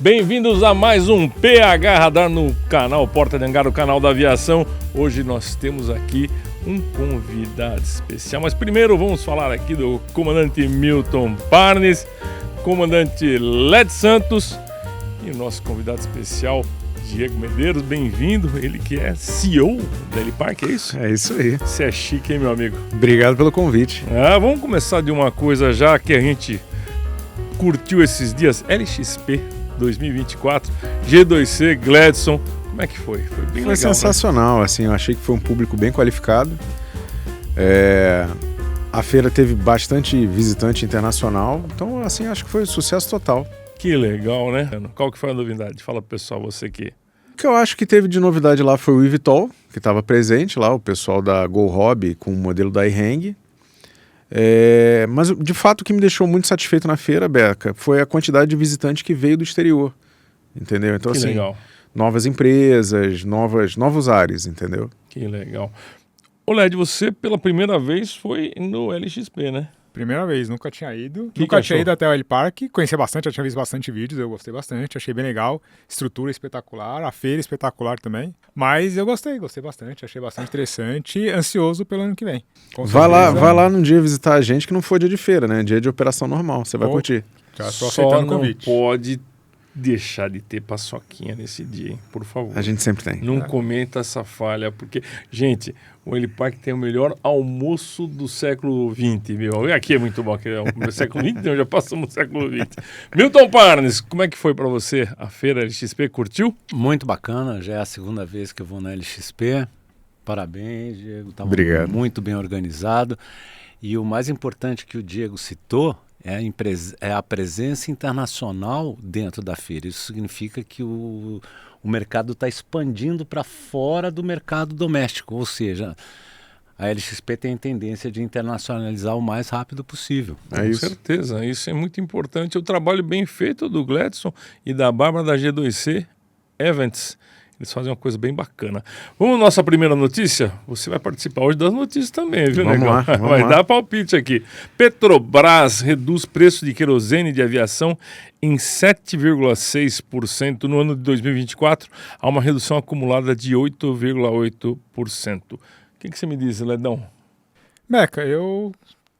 Bem-vindos a mais um PH Radar no canal Porta de Hangar, o canal da aviação. Hoje nós temos aqui um convidado especial, mas primeiro vamos falar aqui do comandante Milton Parnes, comandante Led Santos e o nosso convidado especial, Diego Medeiros. Bem-vindo, ele que é CEO da Helipark, é isso? É isso aí. Você é chique, hein, meu amigo? Obrigado pelo convite. Vamos começar de uma coisa já que a gente curtiu esses dias, LXP 2024, G2C, Gladson, como é que foi? Foi bem legal, sensacional, né? Assim, eu achei que foi um público bem qualificado. A feira teve bastante visitante internacional, então assim, acho que foi um sucesso total. Que legal, né? Qual que foi a novidade? Fala pro pessoal, você que... O que eu acho que teve de novidade lá foi o eVTOL, que estava presente lá, o pessoal da Go Hobby com o modelo da iHang. Mas de fato o que me deixou muito satisfeito na feira, Beca, foi a quantidade de visitante que veio do exterior, entendeu? Então que assim, legal. Novas empresas, novos ares, entendeu? Que legal. Ô Led, você pela primeira vez foi no LXP, né? Primeira vez, nunca tinha ido. Nunca tinha ido até o Helipark, conhecia bastante, já tinha visto bastante vídeos, eu gostei bastante, achei bem legal. Estrutura espetacular, a feira espetacular também. Mas eu gostei bastante, achei bastante interessante, ansioso pelo ano que vem. Vai lá num dia visitar a gente que não for dia de feira, né? Dia de operação normal, você vai curtir. Já estou aceitando o convite. Pode deixar de ter paçoquinha nesse dia, hein? Por favor. A gente sempre tem. Não comenta essa falha, porque, gente, o Helipark tem o melhor almoço do século XX, meu. E aqui é muito bom, que é o século XX, não, já passamos no século XX. Milton Parnes, como é que foi para você a feira LXP? Curtiu? Muito bacana, já é a segunda vez que eu vou na LXP. Parabéns, Diego. Estava muito bem organizado. E o mais importante que o Diego citou é a presença internacional dentro da feira. Isso significa que o mercado está expandindo para fora do mercado doméstico, ou seja, a LXP tem a tendência de internacionalizar o mais rápido possível. Com certeza, isso é muito importante. O trabalho bem feito do Gladson e da Bárbara da G2C Events. Eles fazem uma coisa bem bacana. Vamos à nossa primeira notícia? Você vai participar hoje das notícias também, viu, Vamos negão? lá. Vai dar palpite aqui. Petrobras reduz preço de querosene de aviação em 7,6% no ano de 2024, a uma redução acumulada de 8,8%. O que você me diz, Ledão? Meca, eu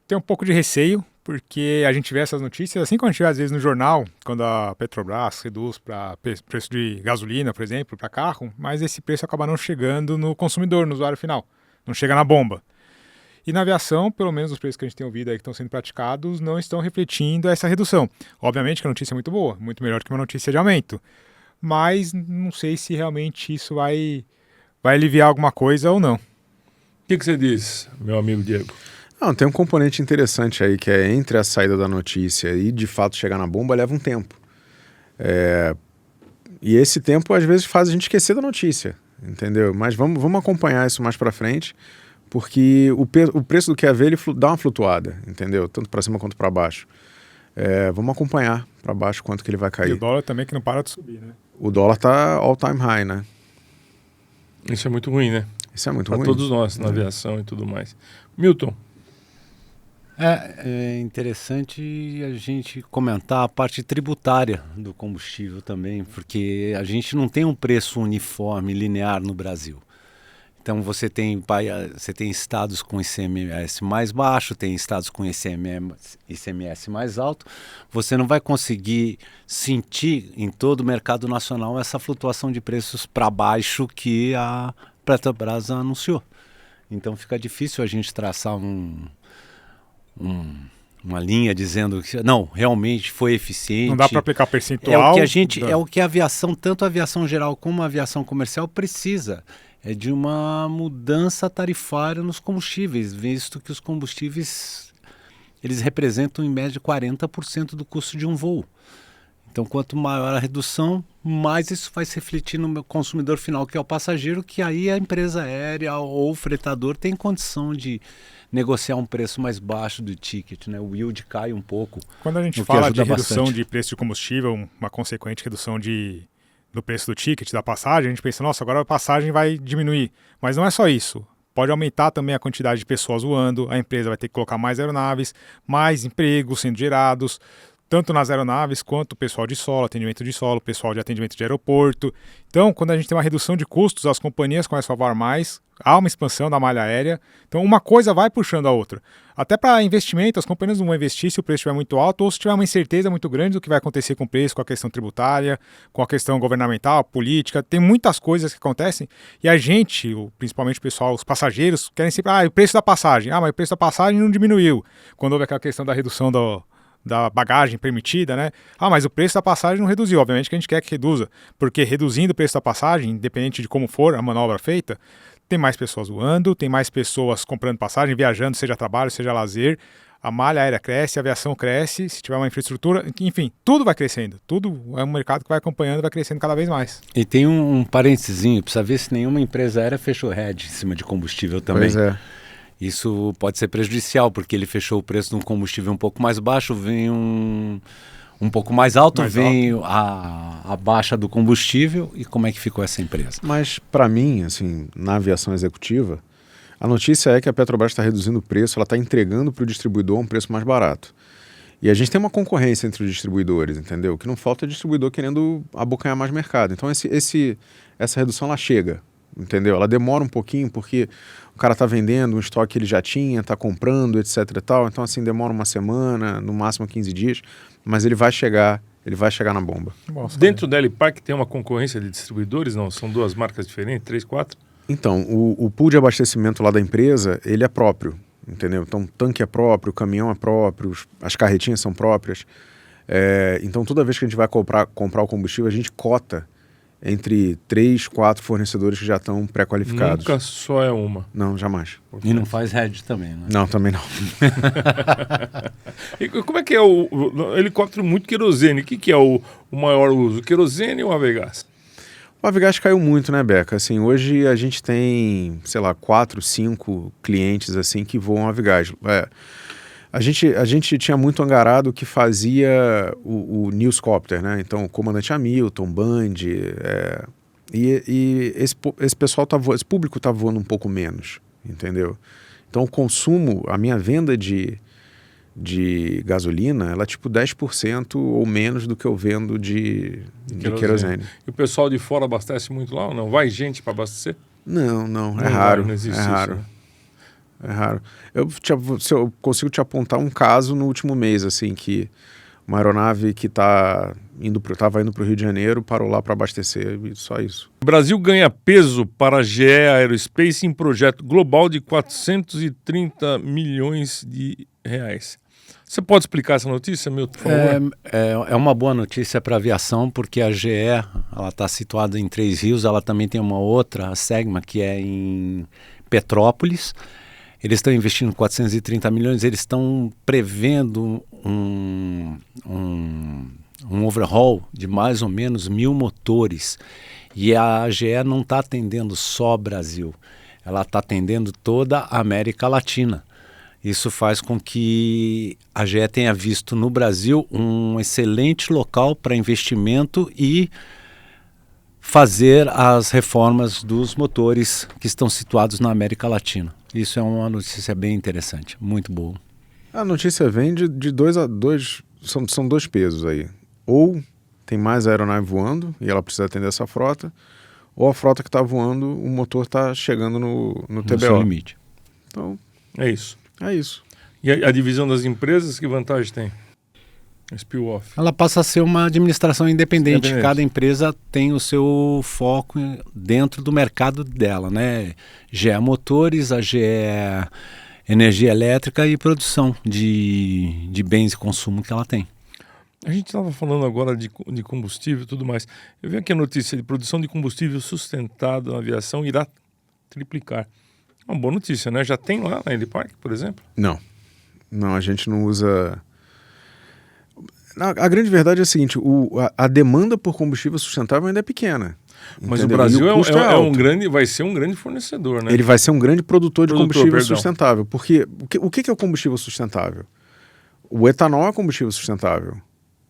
tenho um pouco de receio, porque a gente vê essas notícias, assim como a gente vê às vezes no jornal, quando a Petrobras reduz para preço de gasolina, por exemplo, para carro, mas esse preço acaba não chegando no consumidor, no usuário final, não chega na bomba. E na aviação, pelo menos os preços que a gente tem ouvido aí que estão sendo praticados, não estão refletindo essa redução. Obviamente que a notícia é muito boa, muito melhor que uma notícia de aumento, mas não sei se realmente isso vai aliviar alguma coisa ou não. O que você diz, meu amigo Diego? Não, tem um componente interessante aí, que é entre a saída da notícia e de fato chegar na bomba, leva um tempo. E esse tempo às vezes faz a gente esquecer da notícia, entendeu? Mas vamos acompanhar isso mais para frente, porque o preço do QAV ele dá uma flutuada, entendeu? Tanto para cima quanto para baixo. Vamos acompanhar para baixo quanto que ele vai cair. E o dólar também que não para de subir, né? O dólar tá all time high, né? Isso é muito ruim, né? Isso é muito ruim. Para todos nós, na aviação e tudo mais. Milton. É interessante a gente comentar a parte tributária do combustível também, porque a gente não tem um preço uniforme, linear no Brasil. Então você tem estados com ICMS mais baixo, tem estados com ICMS mais alto. Você não vai conseguir sentir em todo o mercado nacional essa flutuação de preços para baixo que a Petrobras anunciou. Então fica difícil a gente traçar uma linha dizendo que não, realmente foi eficiente. Não dá para aplicar percentual. É o que a aviação, tanto a aviação geral como a aviação comercial precisa. É de uma mudança tarifária nos combustíveis, visto que os combustíveis eles representam em média 40% do custo de um voo. Então, quanto maior a redução, mais isso vai se refletir no consumidor final, que é o passageiro, que aí a empresa aérea ou o fretador tem condição de negociar um preço mais baixo do ticket, né? O yield cai um pouco. Quando a gente fala de redução de preço de combustível, uma consequente redução do preço do ticket, da passagem, a gente pensa, nossa, agora a passagem vai diminuir. Mas não é só isso. Pode aumentar também a quantidade de pessoas voando, a empresa vai ter que colocar mais aeronaves, mais empregos sendo gerados, tanto nas aeronaves quanto o pessoal de solo, atendimento de solo, pessoal de atendimento de aeroporto. Então, quando a gente tem uma redução de custos, as companhias começam a voar mais, há uma expansão da malha aérea, então uma coisa vai puxando a outra. Até para investimento, as companhias não vão investir se o preço estiver muito alto ou se tiver uma incerteza muito grande do que vai acontecer com o preço, com a questão tributária, com a questão governamental, política. Tem muitas coisas que acontecem e a gente, principalmente o pessoal, os passageiros, querem sempre, o preço da passagem. Mas o preço da passagem não diminuiu. Quando houve aquela questão da redução da bagagem permitida, né? Mas o preço da passagem não reduziu. Obviamente que a gente quer que reduza, porque reduzindo o preço da passagem, independente de como for a manobra feita, tem mais pessoas voando, tem mais pessoas comprando passagem, viajando, seja trabalho, seja lazer, a malha aérea cresce, a aviação cresce, se tiver uma infraestrutura, enfim, tudo vai crescendo. Tudo é um mercado que vai acompanhando, vai crescendo cada vez mais. E tem um parentezinho, precisa ver se nenhuma empresa aérea fechou hedge em cima de combustível também. Pois é. Isso pode ser prejudicial, porque ele fechou o preço de um combustível um pouco mais baixo, vem um pouco mais alto, a baixa do combustível. E como é que ficou essa empresa? Mas, para mim, assim, na aviação executiva, a notícia é que a Petrobras está reduzindo o preço, ela está entregando para o distribuidor um preço mais barato. E a gente tem uma concorrência entre os distribuidores, entendeu? O que não falta é distribuidor querendo abocanhar mais mercado. Então, essa redução, ela chega, entendeu? Ela demora um pouquinho, porque o cara está vendendo um estoque que ele já tinha, está comprando, etc e tal. Então, assim, demora uma semana, no máximo 15 dias, mas ele vai chegar na bomba. Nossa, dentro da Helipark tem uma concorrência de distribuidores, não? São duas marcas diferentes, 3, 4? Então, o pool de abastecimento lá da empresa, ele é próprio, entendeu? Então, o tanque é próprio, o caminhão é próprio, as carretinhas são próprias. Então, toda vez que a gente vai comprar o combustível, a gente cota entre 3, 4 fornecedores que já estão pré-qualificados. Nunca só é uma. Não, jamais. E não faz hedge também, né? Não, também não. E como é que é o helicóptero muito querosene? O que é o maior uso? Querosene ou Avegás? O Avegás caiu muito, né, Beca? Assim, hoje a gente tem, 4, 5 clientes assim que voam Avegás. A gente tinha muito angarado que fazia o Newscopter, né? Então, o comandante Hamilton, Band, e esse pessoal esse público tá voando um pouco menos, entendeu? Então, o consumo, a minha venda de gasolina, ela é tipo 10% ou menos do que eu vendo de querosene. E o pessoal de fora abastece muito lá ou não? Vai gente para abastecer? Não, é raro. Não existe é raro. Isso, né? É raro. Eu consigo te apontar um caso no último mês, assim, que uma aeronave que estava indo para o Rio de Janeiro parou lá para abastecer, e só isso. O Brasil ganha peso para a GE Aerospace em projeto global de 430 milhões de reais. Você pode explicar essa notícia, Milton, por favor? É uma boa notícia para a aviação, porque a GE está situada em Três Rios, ela também tem uma outra, a Segma, que é em Petrópolis. Eles estão investindo 430 milhões, eles estão prevendo um overhaul de mais ou menos 1.000 motores. E a GE não está atendendo só o Brasil, ela está atendendo toda a América Latina. Isso faz com que a GE tenha visto no Brasil um excelente local para investimento e fazer as reformas dos motores que estão situados na América Latina. Isso é uma notícia bem interessante, muito boa. A notícia vem de 2 a 2, são 2 pesos aí. Ou tem mais aeronave voando e ela precisa atender essa frota, ou a frota que está voando, o motor está chegando no TBO. Seu limite. Então, é isso. É isso. E a divisão das empresas, que vantagem tem? Spill-off. Ela passa a ser uma administração independente. Cada empresa tem o seu foco dentro do mercado dela, né? GE Motores, a GE Energia Elétrica e produção de bens e consumo que ela tem. A gente estava falando agora de combustível e tudo mais. Eu vi aqui a notícia de produção de combustível sustentado na aviação irá triplicar. É uma boa notícia, né? Já tem lá na Helipark, por exemplo? Não, a gente não usa... A grande verdade é a seguinte, a demanda por combustível sustentável ainda é pequena. Mas entendeu? o Brasil é vai ser um grande fornecedor, né? Ele vai ser um grande produtor de combustível sustentável. Porque o que é o combustível sustentável? O etanol é combustível sustentável.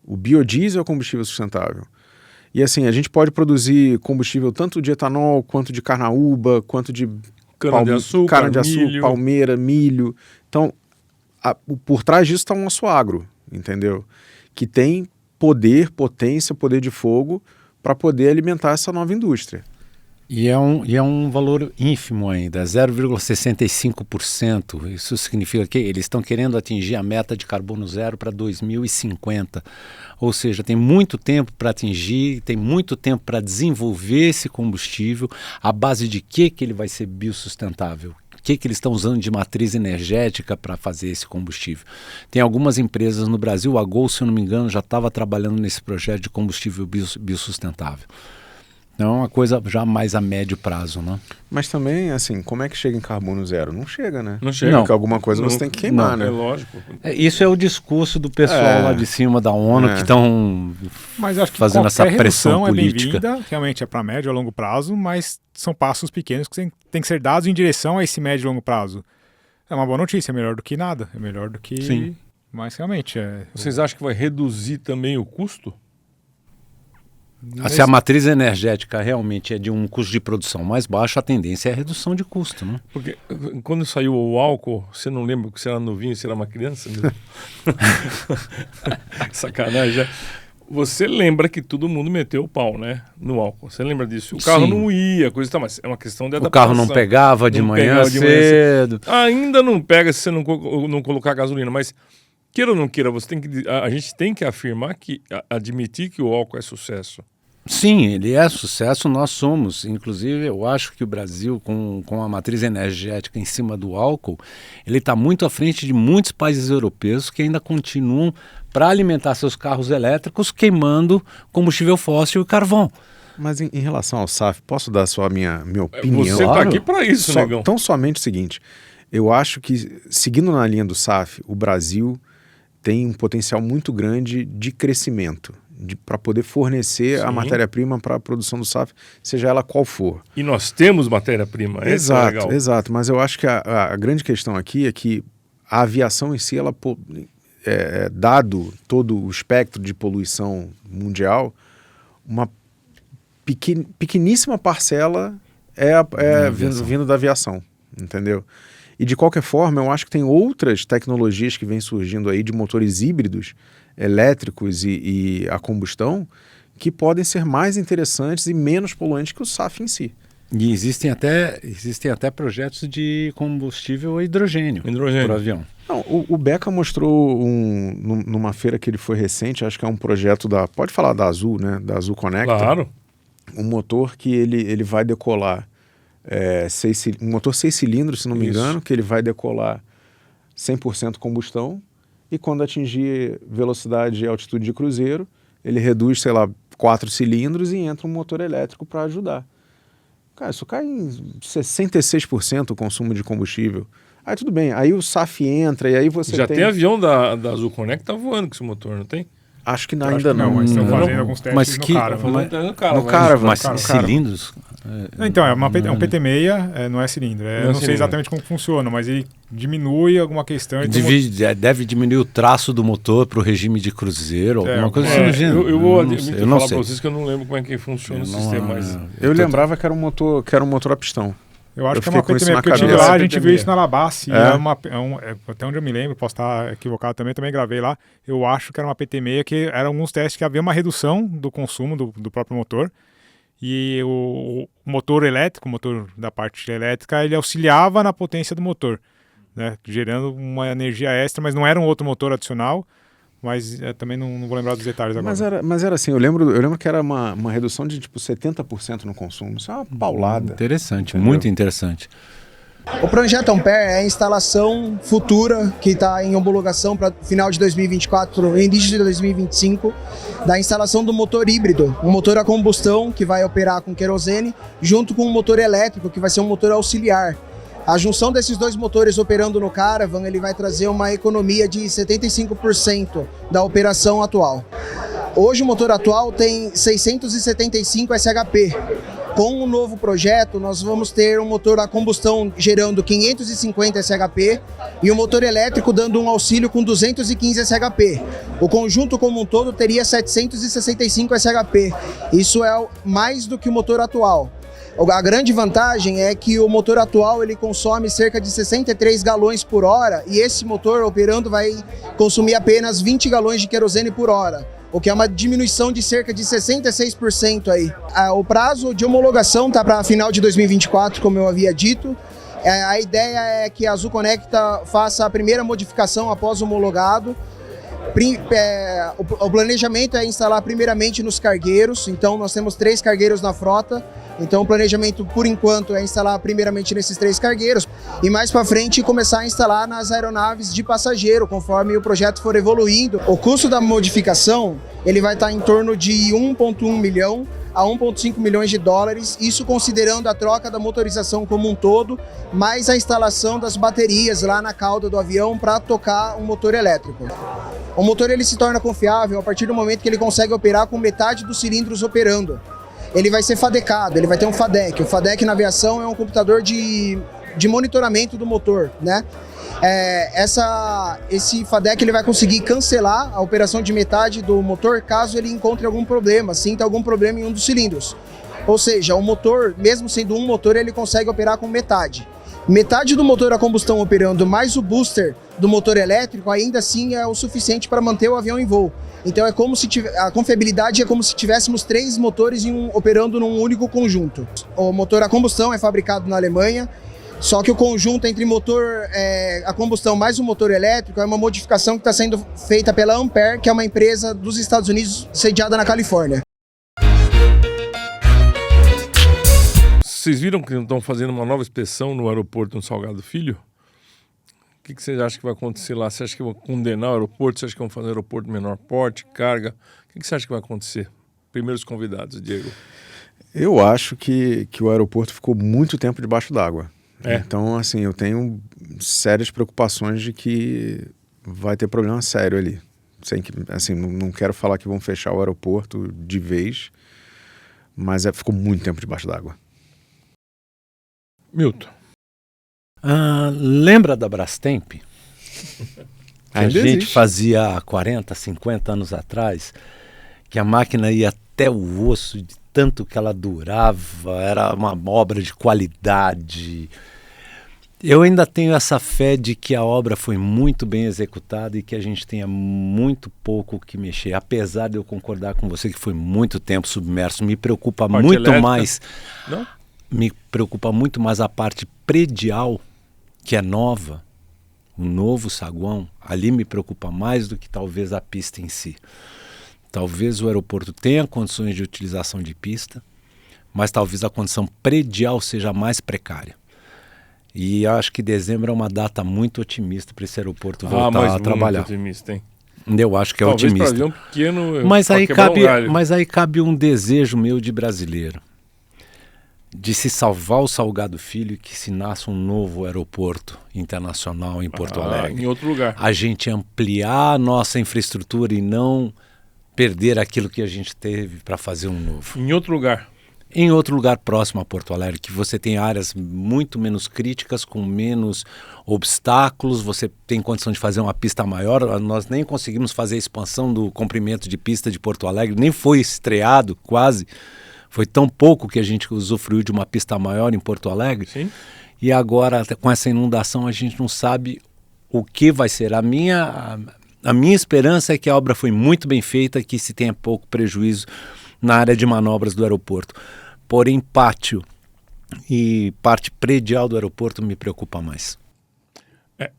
O biodiesel é combustível sustentável. E assim, a gente pode produzir combustível tanto de etanol, quanto de carnaúba, quanto de cana-de-açúcar, palmeira, milho. Então, por trás disso está o nosso agro, entendeu? que tem poder, potência, poder de fogo para poder alimentar essa nova indústria. E é um valor ínfimo ainda, 0,65%. Isso significa que eles estão querendo atingir a meta de carbono zero para 2050. Ou seja, tem muito tempo para atingir, tem muito tempo para desenvolver esse combustível. A base de que ele vai ser biossustentável? O que eles estão usando de matriz energética para fazer esse combustível? Tem algumas empresas no Brasil, a Gol, se eu não me engano, já estava trabalhando nesse projeto de combustível biossustentável. Então é uma coisa já mais a médio prazo, né? Mas também, assim, como é que chega em carbono zero? Não chega, né? Não chega. Porque alguma coisa você tem que queimar, né? É lógico. Isso é o discurso do pessoal lá de cima da ONU que estão fazendo essa pressão política. É bem-vinda, realmente é para médio a longo prazo, mas são passos pequenos que tem que ser dados em direção a esse médio e longo prazo. É uma boa notícia, é melhor do que nada, é melhor do que... Sim. Mas realmente é... Vocês acham que vai reduzir também o custo? Se a matriz energética realmente é de um custo de produção mais baixo, a tendência é a redução de custo, né? Porque quando saiu o álcool, você não lembra que você era novinho, você era uma criança? Sacanagem. Você lembra que todo mundo meteu o pau, né? No álcool. Você lembra disso? O carro não ia, coisa e tal, mas é uma questão de adaptação. O carro não pegava de manhã cedo. Ainda não pega se você não colocar gasolina, mas queira ou não queira, a gente tem que afirmar admitir que o álcool é sucesso. Sim, ele é sucesso, nós somos. Inclusive, eu acho que o Brasil, com a matriz energética em cima do álcool, ele está muito à frente de muitos países europeus que ainda continuam para alimentar seus carros elétricos queimando combustível fóssil e carvão. Mas em relação ao SAF, posso dar só a minha opinião? Você está aqui para isso, negão. Então, somente o seguinte, eu acho que, seguindo na linha do SAF, o Brasil tem um potencial muito grande de crescimento, para poder fornecer a matéria-prima para a produção do SAF, seja ela qual for. E nós temos matéria-prima, exato, é legal. Exato, mas eu acho que a grande questão aqui é que a aviação em si, ela, dado todo o espectro de poluição mundial, uma pequeníssima parcela vindo da aviação, entendeu? E de qualquer forma, eu acho que tem outras tecnologias que vêm surgindo aí de motores híbridos, elétricos e a combustão, que podem ser mais interessantes e menos poluentes que o SAF em si. E existem até projetos de combustível a hidrogênio. Para o avião. Não, o Beca mostrou numa feira que ele foi recente, acho que é um projeto pode falar da Azul, né? Da Azul Connector. Claro. Um motor que ele vai decolar, um motor 6 cilindros, se não me engano, que ele vai decolar 100% combustão, e quando atingir velocidade e altitude de cruzeiro, ele reduz, 4 cilindros e entra um motor elétrico para ajudar. Cara, isso cai em 66% o consumo de combustível. Aí tudo bem, aí o SAF entra e aí você tem avião da Azul Connect que tá voando com esse motor, não tem? Acho que ainda não. Mas estão fazendo alguns testes no Caravan. Mas cilindros? Então, é um PT6, não é cilindro. Não sei exatamente como funciona, mas ele diminui alguma questão. Deve diminuir o traço do motor para o regime de cruzeiro, alguma coisa assim do gênero. Eu vou falar para vocês que eu não lembro como é que funciona o sistema. Eu lembrava que era um motor a pistão. Eu acho que é uma PT6, porque eu tive lá, a gente viu isso na Labasse, até onde eu me lembro, posso estar equivocado também gravei lá, eu acho que era uma PT6, que eram alguns testes que havia uma redução do consumo do próprio motor, e o motor elétrico, o motor da parte elétrica, ele auxiliava na potência do motor, né, gerando uma energia extra, mas não era um outro motor adicional, mas também não vou lembrar dos detalhes agora. Mas era assim, eu lembro que era uma redução de 70% no consumo. Isso é uma paulada. Interessante, entendeu? Muito interessante. O projeto Ampere é a instalação futura que está em homologação para final de 2024, início de 2025, da instalação do motor híbrido, um motor a combustão que vai operar com querosene, junto com um motor elétrico que vai ser um motor auxiliar. A junção desses dois motores operando no Caravan, ele vai trazer uma economia de 75% da operação atual. Hoje o motor atual tem 675 SHP. Com o novo projeto, nós vamos ter um motor a combustão gerando 550 SHP e um motor elétrico dando um auxílio com 215 SHP. O conjunto como um todo teria 765 SHP. Isso é mais do que o motor atual. A grande vantagem é que o motor atual ele consome cerca de 63 galões por hora e esse motor operando vai consumir apenas 20 galões de querosene por hora, o que é uma diminuição de cerca de 66% aí. O prazo de homologação está para final de 2024, como eu havia dito. A ideia é que a Azul Conecta faça a primeira modificação após homologado. O planejamento é instalar primeiramente nos cargueiros, então nós temos 3 cargueiros na frota, então o planejamento por enquanto é instalar primeiramente nesses 3 cargueiros e mais para frente começar a instalar nas aeronaves de passageiro, conforme o projeto for evoluindo. O custo da modificação ele vai estar em torno de 1,1 milhão a 1,5 milhões de dólares, isso considerando a troca da motorização como um todo, mais a instalação das baterias lá na cauda do avião para tocar um motor elétrico. O motor ele se torna confiável a partir do momento que ele consegue operar com metade dos cilindros operando. Ele vai ser fadecado, ele vai ter um FADEC. O FADEC na aviação é um computador de monitoramento do motor, né? Esse FADEC ele vai conseguir cancelar a operação de metade do motor caso ele encontre algum problema, sinta algum problema em um dos cilindros. Ou seja, o motor, mesmo sendo um motor, ele consegue operar com metade. Metade do motor a combustão operando mais o booster do motor elétrico ainda assim é o suficiente para manter o avião em voo. Então é como se a confiabilidade é como se tivéssemos 3 motores operando num único conjunto. O motor a combustão é fabricado na Alemanha, só que o conjunto entre motor a combustão mais o motor elétrico é uma modificação que está sendo feita pela Ampere, que é uma empresa dos Estados Unidos sediada na Califórnia. Vocês viram que estão fazendo uma nova inspeção no aeroporto no Salgado Filho? O que vocês acham que vai acontecer lá? Você acha que vão condenar o aeroporto? Você acha que vão fazer aeroporto de menor porte, carga? O que você acha que vai acontecer? Primeiros convidados, Diego. Eu acho que o aeroporto ficou muito tempo debaixo d'água. É. Então, assim, eu tenho sérias preocupações de que vai ter problema sério ali. Sem que, assim, não quero falar que vão fechar o aeroporto de vez, mas ficou muito tempo debaixo d'água. Milton. Lembra da Brastemp? A Ainda gente existe. fazia 40, 50 anos atrás, que a máquina ia até o osso, de tanto que ela durava, era uma obra de qualidade. Eu ainda tenho essa fé de que a obra foi muito bem executada e que a gente tenha muito pouco que mexer. Apesar de eu concordar com você que foi muito tempo submerso, me preocupa Parte muito elétrica? mais. Não? Me preocupa muito mais a parte predial, que é nova, o novo saguão. Ali me preocupa mais do que talvez a pista em si. Talvez o aeroporto tenha condições de utilização de pista, mas talvez a condição predial seja mais precária. E acho que dezembro é uma data muito otimista para esse aeroporto voltar a trabalhar. Muito otimista, hein? Eu acho que é Talvez otimista. para avião pequeno, Mas pra aí, quebrar um galho. mas aí cabe um desejo meu de brasileiro, de se salvar o Salgado Filho e que se nasça um novo aeroporto internacional em Porto Alegre. Em outro lugar. A gente ampliar a nossa infraestrutura e não perder aquilo que a gente teve para fazer um novo. Em outro lugar. Em outro lugar próximo a Porto Alegre, que você tem áreas muito menos críticas, com menos obstáculos, você tem condição de fazer uma pista maior. Nós nem conseguimos fazer a expansão do comprimento de pista de Porto Alegre, nem foi estreado quase. Foi tão pouco que a gente usufruiu de uma pista maior em Porto Alegre. Sim. E agora, com essa inundação, a gente não sabe o que vai ser. A minha esperança é que a obra foi muito bem feita, que se tenha pouco prejuízo na área de manobras do aeroporto. Porém, pátio e parte predial do aeroporto me preocupa mais.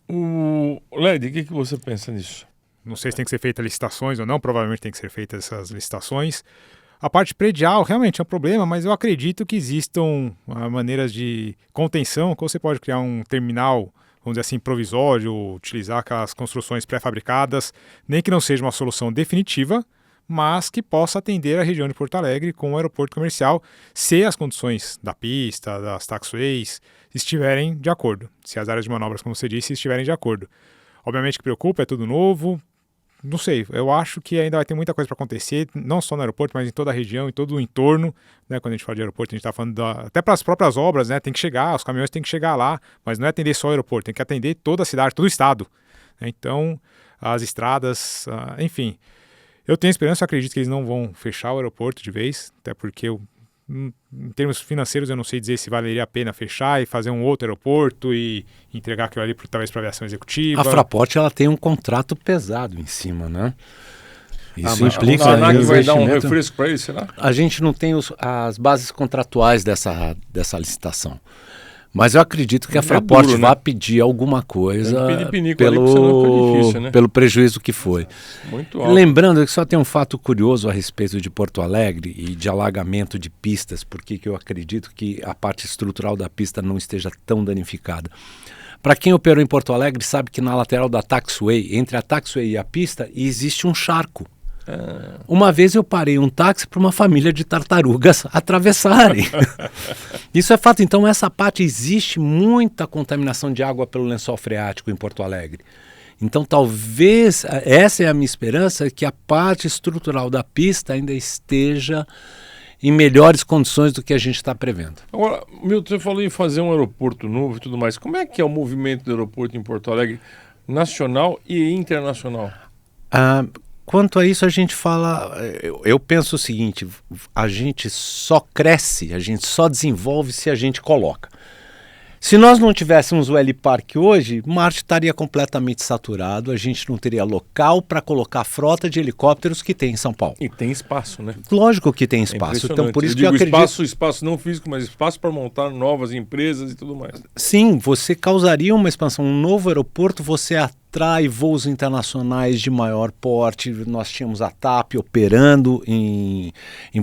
O Led, o que você pensa nisso? Não sei se tem que ser feitas licitações ou não, provavelmente tem que ser feitas essas licitações. A parte predial realmente é um problema, mas eu acredito que existam maneiras de contenção, que você pode criar um terminal, vamos dizer assim, provisório, utilizar aquelas construções pré-fabricadas, nem que não seja uma solução definitiva, mas que possa atender a região de Porto Alegre com um aeroporto comercial, se as condições da pista, das taxiways estiverem de acordo, se as áreas de manobras, como você disse, estiverem de acordo. Obviamente que preocupa, é tudo novo, não sei, eu acho que ainda vai ter muita coisa para acontecer, não só no aeroporto, mas em toda a região, em todo o entorno, né? Quando a gente fala de aeroporto, a gente está falando até para as próprias obras, né? Tem que chegar, os caminhões têm que chegar lá, mas não é atender só o aeroporto, tem que atender toda a cidade, todo o estado, né? Então, as estradas, enfim. Eu tenho esperança, eu acredito que eles não vão fechar o aeroporto de vez, até porque em termos financeiros, eu não sei dizer se valeria a pena fechar e fazer um outro aeroporto e entregar aquilo ali talvez para a aviação executiva. A Fraport ela tem um contrato pesado em cima, né? Isso Mas implica a ANAC vai dar um investimento. refresco para isso, será? A gente não tem as bases contratuais dessa licitação. Mas eu acredito que a Fraport duro, né? vai pedir alguma coisa Tem que pedir pinico ali, porque senão fica difícil, né? pelo prejuízo que foi. Muito alto. Lembrando que só tem um fato curioso a respeito de Porto Alegre e de alagamento de pistas, porque eu acredito que a parte estrutural da pista não esteja tão danificada. Para quem operou em Porto Alegre sabe que na lateral da taxiway, entre a taxiway e a pista, existe um charco. Uma vez eu parei um táxi para uma família de tartarugas atravessarem. Isso é fato. Então essa parte existe muita contaminação de água pelo lençol freático em Porto Alegre. Então talvez, essa é a minha esperança, que a parte estrutural da pista ainda esteja em melhores condições do que a gente está prevendo. Agora, Milton, você falou em fazer um aeroporto novo e tudo mais. Como é que é o movimento do aeroporto em Porto Alegre, nacional e internacional? Quanto a isso, a gente fala, eu penso o seguinte, a gente só cresce, a gente só desenvolve se a gente coloca. Se nós não tivéssemos o Helipark hoje, Marte estaria completamente saturado, a gente não teria local para colocar a frota de helicópteros que tem em São Paulo. E tem espaço, né? Lógico que tem espaço, então por isso que eu acredito... espaço não físico, mas espaço para montar novas empresas e tudo mais. Sim, você causaria uma expansão, um novo aeroporto, você atrai voos internacionais de maior porte. Nós tínhamos a TAP operando em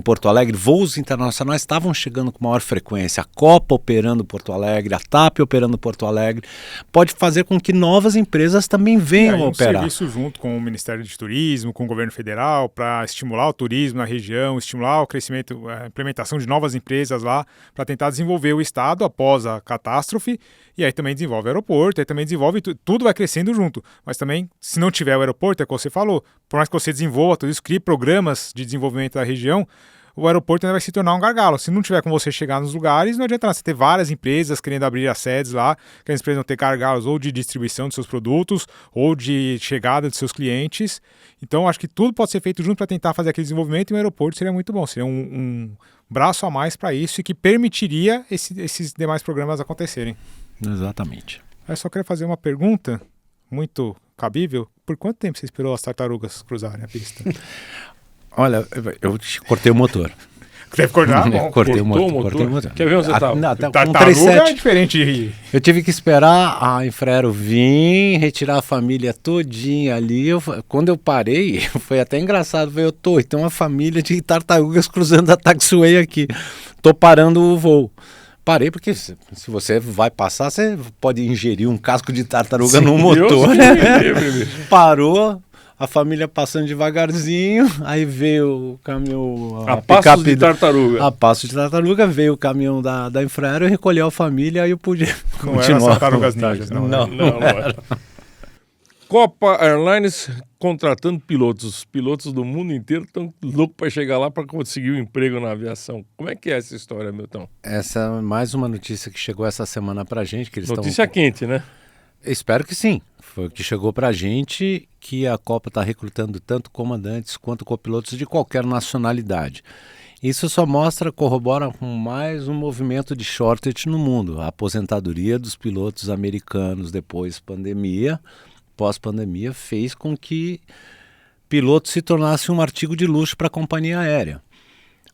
Porto Alegre, voos internacionais estavam chegando com maior frequência, a Copa operando em Porto Alegre, a TAP operando em Porto Alegre, pode fazer com que novas empresas também venham a operar. Serviço junto com o Ministério de Turismo, com o governo federal, para estimular o turismo na região, estimular o crescimento, a implementação de novas empresas lá, para tentar desenvolver o estado após a catástrofe, e aí também desenvolve o aeroporto, aí também desenvolve, tudo vai crescendo junto. Mas também, se não tiver o aeroporto, é o que você falou, por mais que você desenvolva tudo isso, crie programas de desenvolvimento da região, o aeroporto ainda vai se tornar um gargalo. Se não tiver como você chegar nos lugares, não adianta nada. Você ter várias empresas querendo abrir as sedes lá, que as empresas vão ter gargalos ou de distribuição de seus produtos, ou de chegada de seus clientes. Então, acho que tudo pode ser feito junto para tentar fazer aquele desenvolvimento, e o aeroporto seria muito bom. Seria um braço a mais para isso e que permitiria esses demais programas acontecerem. Exatamente. Eu só queria fazer uma pergunta muito cabível. Por quanto tempo você esperou as tartarugas cruzarem a pista? Olha, eu cortei o motor. Deve cortar, bom. Cortei o motor. Quer ver onde você estava? Tartaruga é diferente. Eu tive que esperar a Infraero vir, retirar a família todinha ali. Quando eu parei, foi até engraçado. Tem uma família de tartarugas cruzando a taxiway aqui. Tô parando o voo. Parei porque se você vai passar, você pode ingerir um casco de tartaruga no motor. Parou, a família passando devagarzinho, aí veio o caminhão... A passos de tartaruga. A passos de tartaruga, veio o caminhão da Infraero, recolheu a família, aí eu pude continuar. Não eram as tartarugas ninjas, não era. Copa Airlines contratando pilotos. Os pilotos do mundo inteiro estão loucos para chegar lá para conseguir um emprego na aviação. Como é que é essa história, Milton? Essa é mais uma notícia que chegou essa semana para a gente. Que eles notícia quente, né? Espero que sim. Foi o que chegou para a gente, que a Copa está recrutando tanto comandantes quanto copilotos de qualquer nacionalidade. Isso só corrobora com mais um movimento de shortage no mundo. A aposentadoria dos pilotos americanos depois pós-pandemia, fez com que piloto se tornasse um artigo de luxo para a companhia aérea.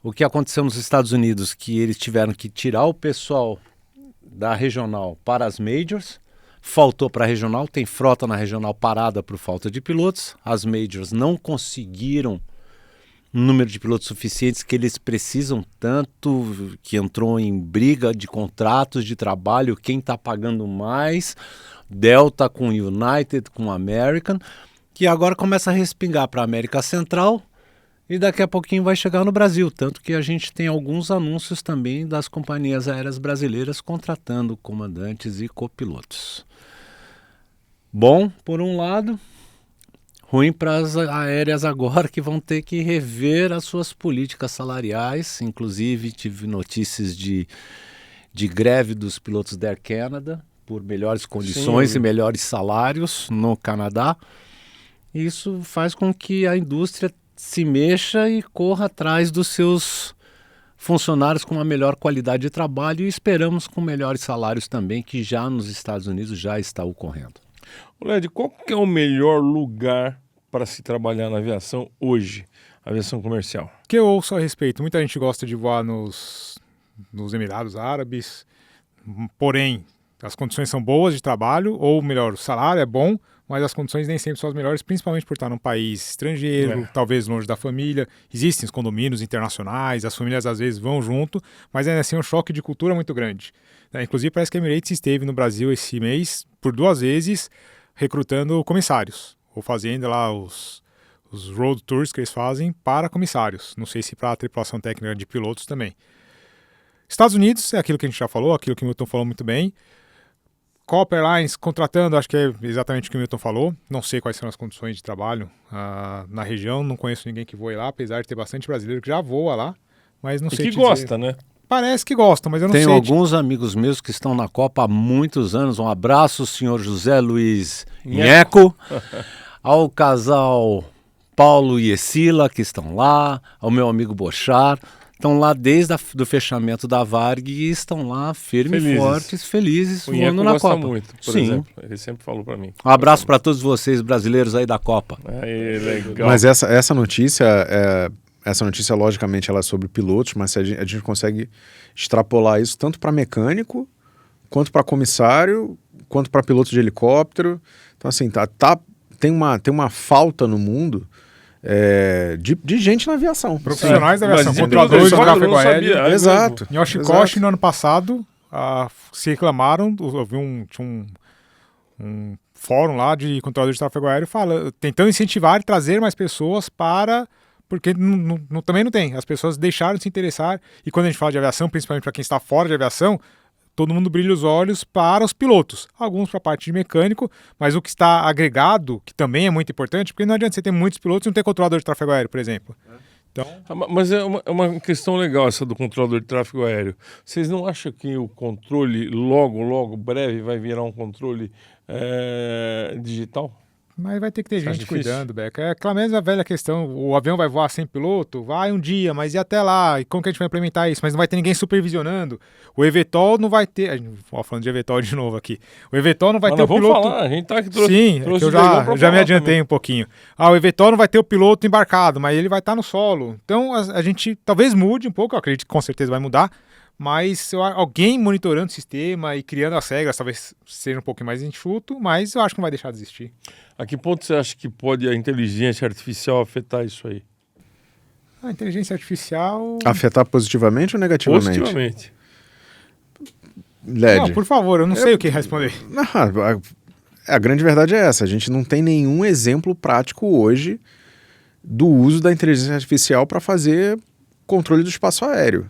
O que aconteceu nos Estados Unidos, que eles tiveram que tirar o pessoal da regional para as majors, faltou para a regional, tem frota na regional parada por falta de pilotos, as majors não conseguiram um número de pilotos suficientes que eles precisam tanto, que entrou em briga de contratos de trabalho, quem está pagando mais, Delta com United, com American, que agora começa a respingar para a América Central e daqui a pouquinho vai chegar no Brasil, tanto que a gente tem alguns anúncios também das companhias aéreas brasileiras contratando comandantes e copilotos. Bom, por um lado, ruim para as aéreas agora, que vão ter que rever as suas políticas salariais. Inclusive tive notícias de greve dos pilotos da Air Canada por melhores condições e melhores salários no Canadá. Isso faz com que a indústria se mexa e corra atrás dos seus funcionários com uma melhor qualidade de trabalho e esperamos com melhores salários também, que já nos Estados Unidos já está ocorrendo. Led, qual que é o melhor lugar para se trabalhar na aviação hoje, aviação comercial? Que eu ouço a respeito, muita gente gosta de voar nos Emirados Árabes, porém as condições são boas de trabalho, ou melhor, o salário é bom, mas as condições nem sempre são as melhores, principalmente por estar num país estrangeiro, talvez longe da família. Existem os condomínios internacionais, as famílias às vezes vão junto, mas ainda assim é um choque de cultura muito grande. Inclusive parece que a Emirates esteve no Brasil esse mês por 2 vezes recrutando comissários, ou fazendo lá os road tours que eles fazem para comissários. Não sei se para a tripulação técnica de pilotos também. Estados Unidos é aquilo que a gente já falou, aquilo que o Milton falou muito bem. Copa Airlines contratando, acho que é exatamente o que o Milton falou. Não sei quais são as condições de trabalho na região, não conheço ninguém que voe lá, apesar de ter bastante brasileiro que já voa lá, mas não sei que gosta, né? Parece que gosta, mas eu não sei. Tem alguns amigos meus que estão na Copa há muitos anos. Um abraço, senhor José Luiz Nheco, ao casal Paulo e Escila, que estão lá, ao meu amigo Bochar. Estão lá desde o fechamento da Varg e estão lá firmes e fortes, felizes, voando na Copa. Muito, por exemplo. Ele sempre falou para mim. Um abraço para todos vocês brasileiros aí da Copa. Aí, legal. Mas essa notícia, logicamente, ela é sobre pilotos, mas a gente consegue extrapolar isso tanto para mecânico, quanto para comissário, quanto para piloto de helicóptero. Então, assim, tem uma falta no mundo de gente na aviação. Profissionais da aviação, controladores de tráfego aéreo. Exato. Em Oshikoshi, no ano passado, se reclamaram, tinha um fórum lá de controladores de tráfego aéreo tentando incentivar e trazer mais pessoas porque também não tem. As pessoas deixaram de se interessar, e quando a gente fala de aviação, principalmente para quem está fora de aviação, todo mundo brilha os olhos para os pilotos, alguns para a parte de mecânico, mas o que está agregado, que também é muito importante, porque não adianta você ter muitos pilotos e não ter controlador de tráfego aéreo, por exemplo. Então... Mas é uma questão legal essa do controlador de tráfego aéreo. Vocês não acham que o controle logo, breve, vai virar um controle digital? Mas vai ter que ter gente cuidando, Beca. É aquela mesma velha questão, o avião vai voar sem piloto? Vai um dia, mas e até lá? E como que a gente vai implementar isso? Mas não vai ter ninguém supervisionando. O eVTOL não vai ter... Falando de eVTOL de novo aqui. O eVTOL não vai ter o piloto... Vamos falar, a gente tá aqui trouxe... Sim, eu já me adiantei também um pouquinho. O eVTOL não vai ter o piloto embarcado, mas ele vai estar no solo. Então a gente talvez mude um pouco, eu acredito que com certeza vai mudar, mas alguém monitorando o sistema e criando as regras, talvez seja um pouquinho mais enxuto, mas eu acho que não vai deixar de existir. A que ponto você acha que pode a inteligência artificial afetar isso aí? A inteligência artificial... Afetar positivamente ou negativamente? Positivamente. LED. Não, por favor, eu não sei o que responder. A grande verdade é essa, a gente não tem nenhum exemplo prático hoje do uso da inteligência artificial para fazer controle do espaço aéreo.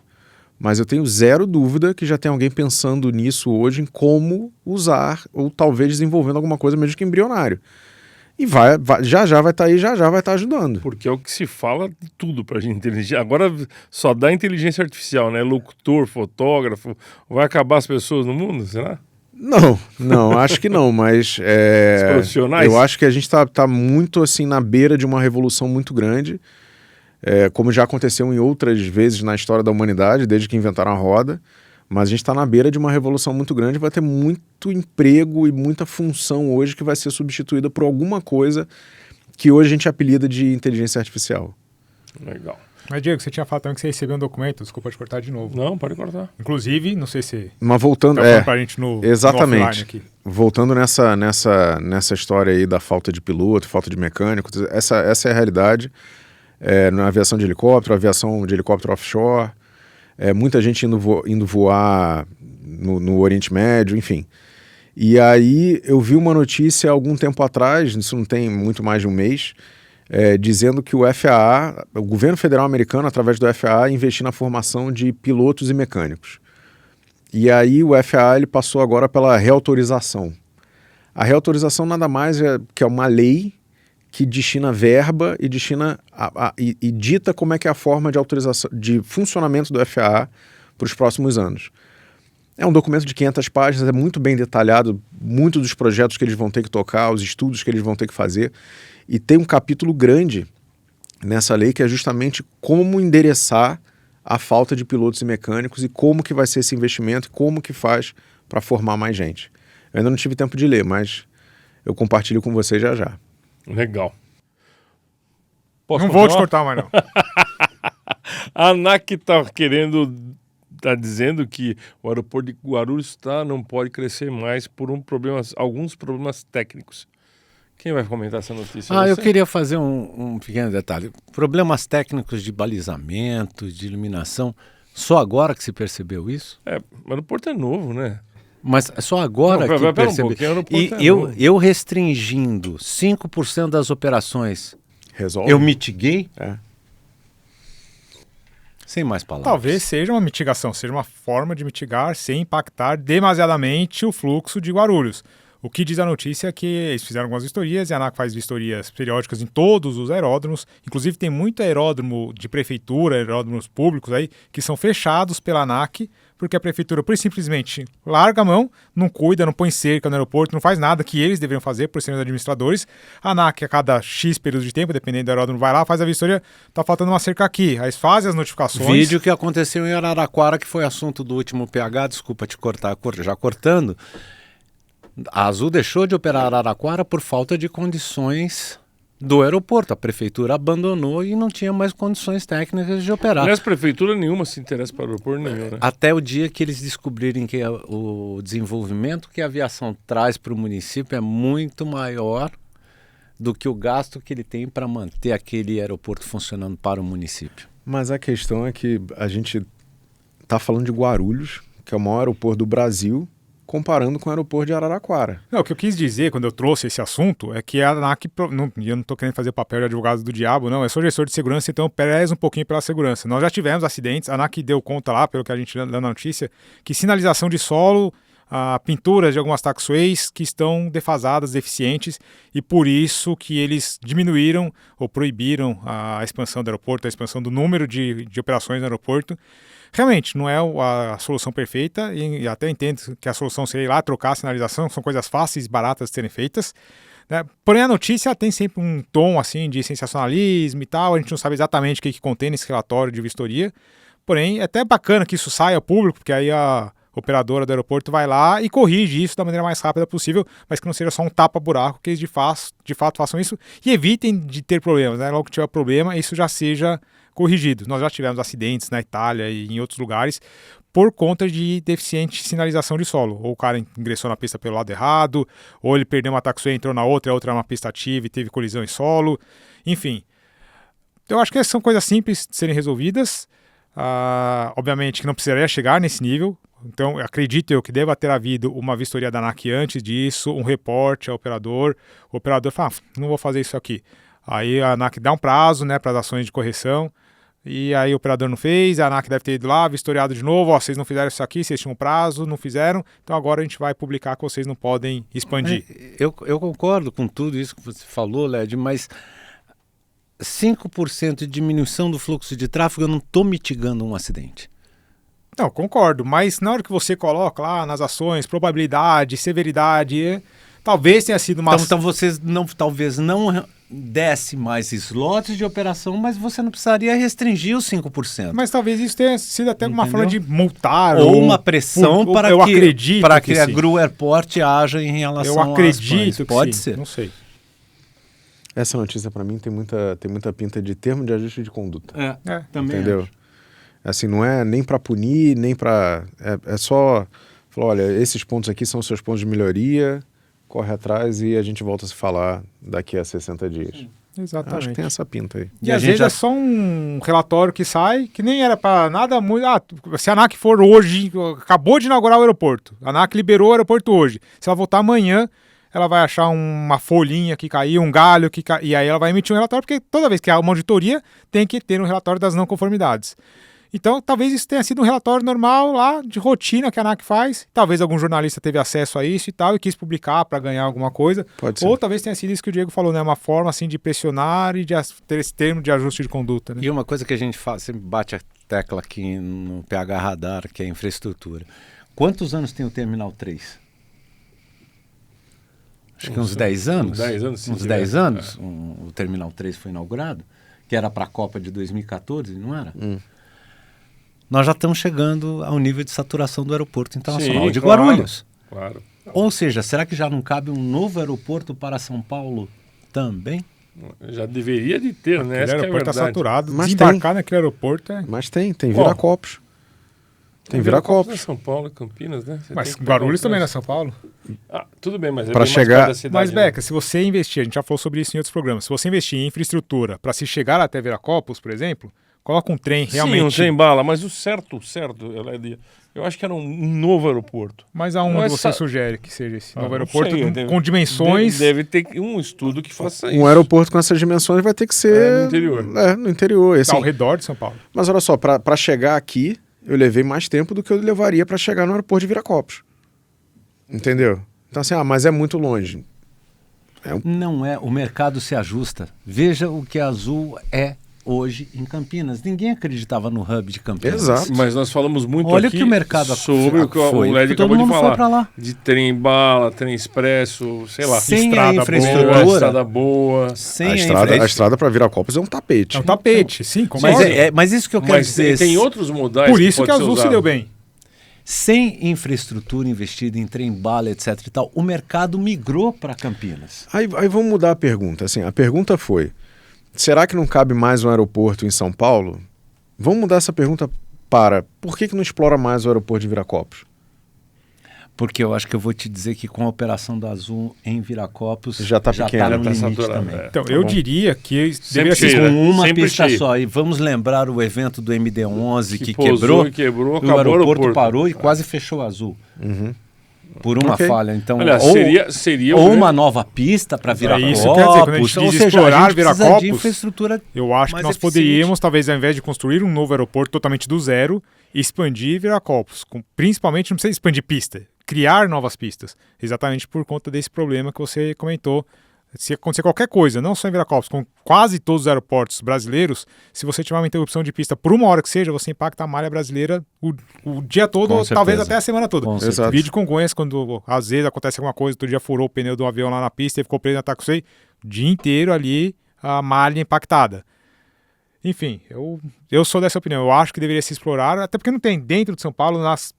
Mas eu tenho zero dúvida que já tem alguém pensando nisso hoje, em como usar, ou talvez desenvolvendo alguma coisa mesmo que embrionário. E já vai estar aí, já vai estar ajudando. Porque é o que se fala de tudo para a gente inteligência. Agora só dá inteligência artificial, né? Locutor, fotógrafo, vai acabar as pessoas no mundo, será? Não, acho que não, mas os profissionais? Eu acho que a gente tá muito assim na beira de uma revolução muito grande. Como já aconteceu em outras vezes na história da humanidade, desde que inventaram a roda, mas a gente está na beira de uma revolução muito grande, vai ter muito emprego e muita função hoje que vai ser substituída por alguma coisa que hoje a gente apelida de inteligência artificial. Legal. Mas, Diego, você tinha falado também que você recebeu um documento, desculpa te cortar de novo. Não, pode cortar. Inclusive, não sei se... Mas voltando... pra gente exatamente. No offline aqui. Voltando nessa história aí da falta de piloto, falta de mecânico, essa é a realidade. Na aviação de helicóptero offshore, muita gente indo voar no Oriente Médio, enfim. E aí eu vi uma notícia há algum tempo atrás, isso não tem muito mais de um mês, dizendo que o FAA, o governo federal americano, através do FAA, investiu na formação de pilotos e mecânicos. E aí o FAA ele passou agora pela reautorização. A reautorização nada mais é que uma lei que destina verba e e dita como é que é a forma de autorização, de funcionamento do FAA para os próximos anos. É um documento de 500 páginas, é muito bem detalhado, muitos dos projetos que eles vão ter que tocar, os estudos que eles vão ter que fazer, e tem um capítulo grande nessa lei que é justamente como endereçar a falta de pilotos e mecânicos e como que vai ser esse investimento e como que faz para formar mais gente. Eu ainda não tive tempo de ler, mas eu compartilho com vocês já já. Legal. Posso Não vou te continuar? cortar mais não. A ANAC tá dizendo que o aeroporto de Guarulhos não pode crescer mais por alguns problemas técnicos. Quem vai comentar essa notícia? Eu Você? queria fazer um pequeno detalhe. Problemas técnicos de balizamento, de iluminação, só agora que se percebeu isso? O aeroporto é novo, né? Mas só agora Não, que pera um percebeu. pouquinho, o aeroporto E é novo. eu restringindo 5% das operações, Resolve? eu mitiguei? É. Sem mais palavras. Talvez seja uma mitigação, seja uma forma de mitigar sem impactar demasiadamente o fluxo de Guarulhos. O que diz a notícia é que eles fizeram algumas vistorias e a ANAC faz vistorias periódicas em todos os aeródromos. Inclusive tem muito aeródromo de prefeitura, aeródromos públicos aí, que são fechados pela ANAC, porque a prefeitura, por simplesmente, larga a mão, não cuida, não põe cerca no aeroporto, não faz nada que eles deveriam fazer por serem os administradores. A ANAC, a cada X período de tempo, dependendo do aeródromo, vai lá, faz a vistoria, tá faltando uma cerca aqui. Aí fazem as notificações. Vídeo que aconteceu em Araraquara, que foi assunto do último PH, desculpa te cortar, já cortando. A Azul deixou de operar Araraquara por falta de condições do aeroporto. A prefeitura abandonou e não tinha mais condições técnicas de operar. Aliás, prefeitura nenhuma se interessa para o aeroporto nenhum, né? Até o dia que eles descobrirem que o desenvolvimento que a aviação traz para o município é muito maior do que o gasto que ele tem para manter aquele aeroporto funcionando para o município. Mas a questão é que a gente está falando de Guarulhos, que é o maior aeroporto do Brasil, comparando com o aeroporto de Araraquara. Não, o que eu quis dizer quando eu trouxe esse assunto é que a ANAC, e eu não estou querendo fazer papel de advogado do diabo, não, eu sou gestor de segurança, então eu prezo um pouquinho pela segurança. Nós já tivemos acidentes, a ANAC deu conta lá, pelo que a gente leu na notícia, que sinalização de solo, pinturas de algumas taxiways que estão defasadas, deficientes, e por isso que eles diminuíram ou proibiram a expansão do aeroporto, a expansão do número de operações no aeroporto. Realmente, não é a solução perfeita e até entendo que a solução seria ir lá trocar a sinalização, são coisas fáceis e baratas de serem feitas, né? Porém, a notícia tem sempre um tom assim de sensacionalismo e tal, a gente não sabe exatamente o que contém nesse relatório de vistoria, porém, é até bacana que isso saia ao público, porque aí a operadora do aeroporto vai lá e corrige isso da maneira mais rápida possível, mas que não seja só um tapa-buraco, que eles de fato façam isso e evitem de ter problemas, né? Logo que tiver problema, isso já seja corrigido. Nós já tivemos acidentes na Itália e em outros lugares por conta de deficiente sinalização de solo. Ou o cara ingressou na pista pelo lado errado, ou ele perdeu uma taxiway, entrou na outra, a outra era uma pista ativa e teve colisão em solo. Enfim, eu acho que essas são coisas simples de serem resolvidas. Obviamente que não precisaria chegar nesse nível. Então, acredito eu que deva ter havido uma vistoria da ANAC antes disso, um reporte ao operador. O operador fala, não vou fazer isso aqui. Aí a ANAC dá um prazo, né, para as ações de correção. E aí o operador não fez, a ANAC deve ter ido lá, vistoriado de novo, vocês não fizeram isso aqui, vocês tinham prazo, não fizeram, então agora a gente vai publicar que vocês não podem expandir. Eu concordo com tudo isso que você falou, Led, mas 5% de diminuição do fluxo de tráfego, eu não estou mitigando um acidente. Não, concordo, mas na hora que você coloca lá nas ações, probabilidade, severidade, talvez tenha sido uma... Então vocês talvez não desse mais slots de operação, mas você não precisaria restringir os 5%. Mas talvez isso tenha sido até uma Entendeu? forma de multar. Ou uma pressão para que a Gru Airport haja em relação eu acredito que pode sim. ser. Não sei. Essa notícia, para mim, tem muita pinta de termo de ajuste de conduta. Também entendeu? acho. Assim, não é nem para punir, nem para... É só falar, olha, esses pontos aqui são os seus pontos de melhoria, corre atrás e a gente volta a se falar daqui a 60 dias. Exatamente. Acho que tem essa pinta aí. E às vezes é só um relatório que sai, que nem era para nada muito... se a ANAC for hoje, acabou de inaugurar o aeroporto, a ANAC liberou o aeroporto hoje, se ela voltar amanhã, ela vai achar uma folhinha que caiu, um galho que caiu, e aí ela vai emitir um relatório, porque toda vez que há uma auditoria, tem que ter um relatório das não conformidades. Então, talvez isso tenha sido um relatório normal lá, de rotina que a ANAC faz. Talvez algum jornalista teve acesso a isso e tal, e quis publicar para ganhar alguma coisa. Pode ser. Ou talvez tenha sido isso que o Diego falou, né? Uma forma assim de pressionar e de ter esse termo de ajuste de conduta. Né? E uma coisa que a gente faz, sempre bate a tecla aqui no PH Radar, que é a infraestrutura. Quantos anos tem o Terminal 3? Acho que uns 10 anos. 10 anos, sim. Uns 10 anos. O Terminal 3 foi inaugurado, que era para a Copa de 2014, não era? nós já estamos chegando ao nível de saturação do aeroporto internacional de claro, Guarulhos. Claro. Ou seja, será que já não cabe um novo aeroporto para São Paulo também? Já deveria de ter, né? Aquele Essa que é a aeroporto está verdade. saturado. Mas Desembarcar naquele aeroporto é... Mas tem Viracopos. Tem Viracopos. É São Paulo e Campinas, né? Você Mas tem que Guarulhos pegar também não é um São Paulo. Ah, tudo bem, mas é Pra bem mais chegar- perto da cidade, Mas, né? Beca, se você investir, a gente já falou sobre isso em outros programas, se você investir em infraestrutura para se chegar até Viracopos, por exemplo, coloca um trem realmente... Sim, um trem bala, mas o certo, eu acho que era um novo aeroporto. Mas aonde Mas você sa- sugere que seja esse novo não aeroporto sei, com dimensões... Deve ter um estudo que faça isso. Um aeroporto com essas dimensões vai ter que ser... É, no interior. No interior. Assim, ao redor de São Paulo. mas olha só, para chegar aqui, eu levei mais tempo do que eu levaria para chegar no aeroporto de Viracopos. Entendeu? Então assim, mas é muito longe. Não é, o mercado se ajusta. Veja o que a Azul é hoje em Campinas. Ninguém acreditava no hub de Campinas. Exato. Mas nós falamos muito Olha aqui que o mercado sobre o que foi. o Led Todo acabou de mundo foi falar. pra lá. De trem bala, trem expresso, sei lá. Sem a Estrada boa, infraestrutura, estrada boa. sem A estrada para Viracopos é um tapete. É um tapete, sim, Mas, concordo. mas isso que eu quero Mas dizer. tem outros modais Por isso que a pode ser Azul se usado. deu bem. Sem infraestrutura investida em trem-bala, etc. e tal, o mercado migrou para Campinas. Aí vamos mudar a pergunta. Assim, a pergunta foi: será que não cabe mais um aeroporto em São Paulo? Vamos mudar essa pergunta para por que não explora mais o aeroporto de Viracopos? Porque eu acho que eu vou te dizer que com a operação da Azul em Viracopos Já tá pequeno, no já tá limite saturado, também. é. Então, Tá eu bom. diria que Sempre deveria ser... cheio, né? Com uma Sempre pista cheio. só. E vamos lembrar o evento do MD-11 que pousou quebrou. e quebrou, o acabou aeroporto parou e quase fechou a Azul. Por uma Ok. falha. Então, Aliás, seria ou o uma grande- nova pista para É Viracopos. isso, quer dizer, quando a gente ou diz seja, explorar a gente precisa de Viracopos, infraestrutura. Eu acho que mais nós eficiente. poderíamos, talvez, ao invés de construir um novo aeroporto totalmente do zero, expandir Viracopos. Principalmente, não precisa expandir pista, criar novas pistas. Exatamente por conta desse problema que você comentou. Se acontecer qualquer coisa, não só em Viracopos, com quase todos os aeroportos brasileiros, se você tiver uma interrupção de pista por uma hora que seja, você impacta a malha brasileira o dia todo, Com ou talvez certeza. até a semana toda. Com Exato. Vídeo Congonhas, quando às vezes acontece alguma coisa, outro dia furou o pneu do avião lá na pista e ficou preso na Takusei, o dia inteiro ali a malha impactada. Enfim, eu sou dessa opinião. Eu acho que deveria se explorar, até porque não tem dentro de São Paulo, nas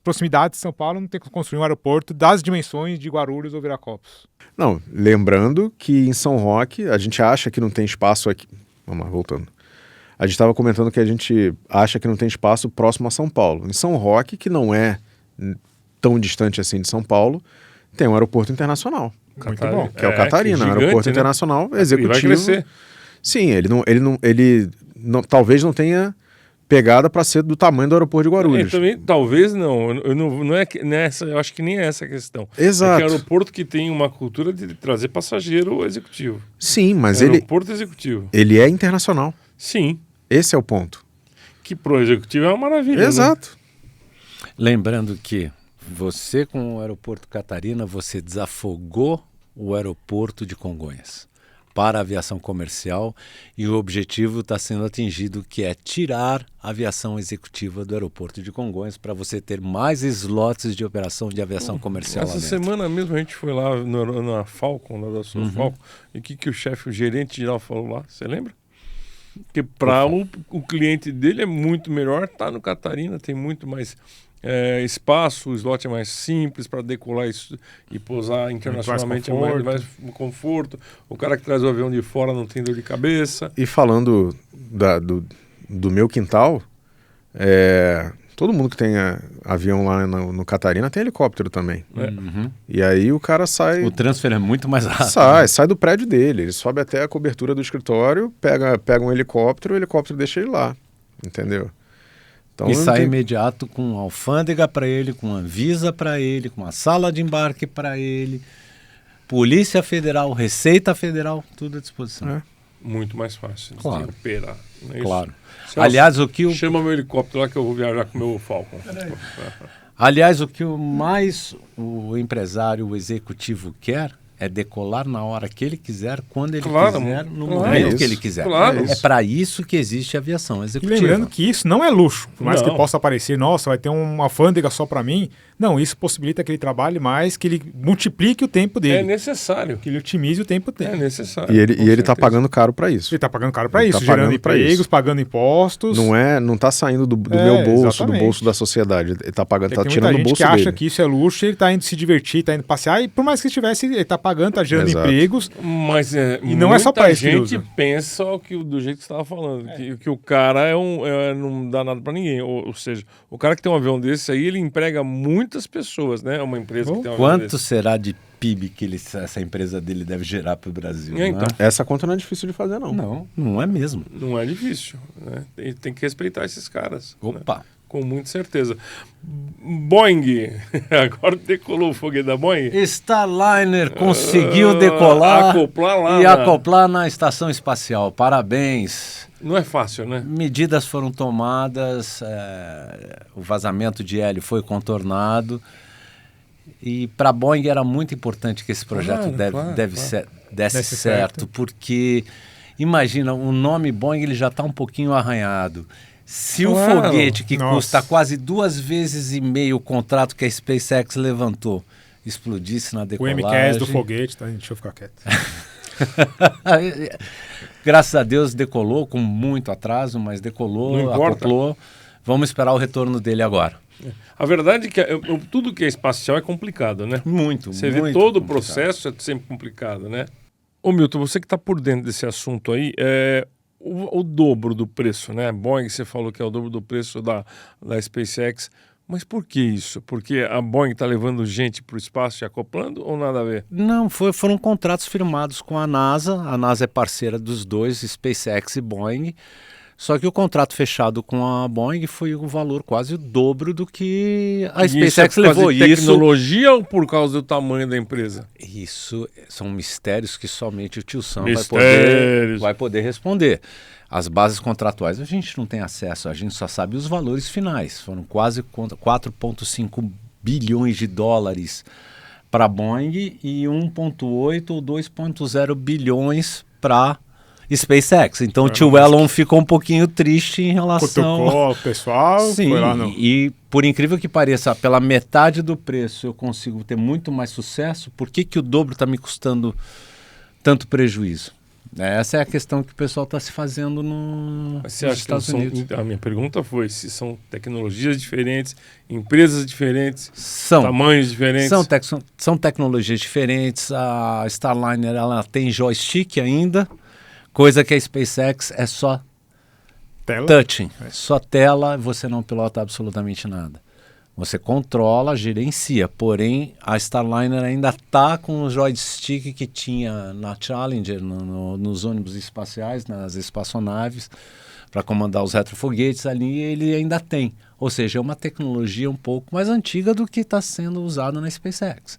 proximidades de São Paulo, não tem como construir um aeroporto das dimensões de Guarulhos ou Viracopos. Não, lembrando que em São Roque a gente acha que não tem espaço aqui. Vamos lá, voltando. A gente estava comentando que a gente acha que não tem espaço próximo a São Paulo. Em São Roque, que não é tão distante assim de São Paulo, tem um aeroporto internacional, Muito bom. que é o Catarina, gigante, aeroporto né? internacional E vai executivo. crescer. Sim, ele talvez não tenha pegada para ser do tamanho do aeroporto de Guarulhos. Também, talvez não. Não é nessa, eu acho que nem é essa a questão. Exato. É que é um aeroporto que tem uma cultura de trazer passageiro executivo. Sim, mas Aeroporto executivo. ele é internacional. Sim. Esse é o ponto. Que pro executivo é uma maravilha. Exato. Lembrando que você, com o aeroporto Catarina, você desafogou o aeroporto de Congonhas para a aviação comercial e o objetivo está sendo atingido, que é tirar a aviação executiva do aeroporto de Congonhas para você ter mais slots de operação de aviação comercial lá Essa dentro. semana mesmo a gente foi lá na Falcon, na Sul Falcon, e o que o chefe, o gerente geral falou lá? Você lembra? Que para o cliente dele é muito melhor estar no Catarina, tem muito mais espaço, o slot é mais simples para decolar e pousar internacionalmente, mais conforto. O cara que traz o avião de fora não tem dor de cabeça. E falando do meu quintal, todo mundo que tem avião lá no Catarina tem helicóptero também. Uhum. E aí o cara sai... O transfer é muito mais rápido. Sai do prédio dele, ele sobe até a cobertura do escritório, pega um helicóptero, o helicóptero deixa ele lá, entendeu? Então, E não sai tem- imediato com alfândega para ele, com Anvisa para ele, com a sala de embarque para ele, Polícia Federal, Receita Federal, tudo à disposição. É. Muito mais fácil Claro. de operar. Não é isso? Claro. Celso, Aliás, o que o chama meu helicóptero lá que eu vou viajar com o meu Falcon. Aliás, o que mais o empresário, o executivo quer é decolar na hora que ele quiser, quando ele Claro, quiser, no claro. momento É que isso. ele quiser. Claro. É para isso que existe a aviação E executiva. lembrando que isso não é luxo. Por mais Não. que possa parecer, nossa, vai ter uma alfândega só para mim. Não, isso possibilita que ele trabalhe mais, que ele multiplique o tempo dele. É necessário. Que ele otimize o tempo dele. É necessário. E ele certeza. tá pagando caro para isso. Ele está pagando caro para Ele isso, tá gerando pagando pra empregos, isso. pagando impostos. Não tá saindo do meu bolso, exatamente. do bolso da sociedade. Ele tá pagando, tá Tem tirando muita do gente bolso que dele. acha que isso é luxo, ele tá indo se divertir, tá indo passear, e por mais que estivesse, ele tá pagando, tá gerando Exato. empregos. Mas E não é só pra isso que ele gente usa. pensa do jeito que você estava falando, que o cara não dá nada para ninguém. Ou seja, o cara que tem um avião desse aí, ele emprega muitas pessoas, né? É uma empresa que tem um avião Quanto desse. será de PIB que essa empresa dele deve gerar para o Brasil? Então. Não é? Essa conta não é difícil de fazer, não. Não é mesmo. Não é difícil, né? Tem que respeitar esses caras. Né? Opa! Com muita certeza. Boeing, agora decolou o foguete da Boeing. Starliner conseguiu decolar acoplar lá e na- acoplar na estação espacial. Parabéns. Não é fácil, né? Medidas foram tomadas, o vazamento de hélio foi contornado. E para a Boeing era muito importante que esse projeto desse Desse certo, certo. porque imagina, o nome Boeing ele já está um pouquinho arranhado. Se o Claro. foguete que Nossa. custa quase 2,5 vezes o contrato que a SpaceX levantou explodisse na O decolagem... MQS do foguete, tá? Deixa eu ficar quieto. Graças a Deus decolou com muito atraso, mas decolou, Não importa. acoplou. Vamos esperar o retorno dele agora. A verdade é que tudo que é espacial é complicado, né? Muito, Você vê muito todo o complicado. processo, é sempre complicado, né? Ô Milton, você que está por dentro desse assunto aí, o dobro do preço, né? Boeing, você falou que é o dobro do preço da SpaceX, mas por que isso? Porque a Boeing está levando gente para o espaço e acoplando ou nada a ver? Não, foram contratos firmados com a NASA é parceira dos dois, SpaceX e Boeing, só que o contrato fechado com a Boeing foi o valor quase o dobro do que a E isso é SpaceX por causa levou. de tecnologia ou por causa do tamanho da empresa? Isso são mistérios que somente o tio Sam Mistérios. vai poder responder. As bases contratuais a gente não tem acesso, a gente só sabe os valores finais. Foram quase 4,5 bilhões de dólares para a Boeing e 1,8 ou 2,0 bilhões para SpaceX. Então o tio Elon ficou um pouquinho triste em relação... Cutucou o pessoal, Sim, foi lá no... e por incrível que pareça, pela metade do preço eu consigo ter muito mais sucesso. Por que o dobro está me custando tanto prejuízo? Essa é a questão que o pessoal está se fazendo Mas você nos acha que não Estados são, Unidos. a minha pergunta foi se são tecnologias diferentes, empresas diferentes, São. tamanhos diferentes. São tecnologias diferentes. A Starliner ela tem joystick ainda, coisa que a SpaceX é só Tela. touching, só tela, você não pilota absolutamente nada. Você controla, gerencia, porém a Starliner ainda está com o joystick que tinha na Challenger, nos ônibus espaciais, nas espaçonaves, para comandar os retrofoguetes ali, ele ainda tem. Ou seja, é uma tecnologia um pouco mais antiga do que está sendo usada na SpaceX,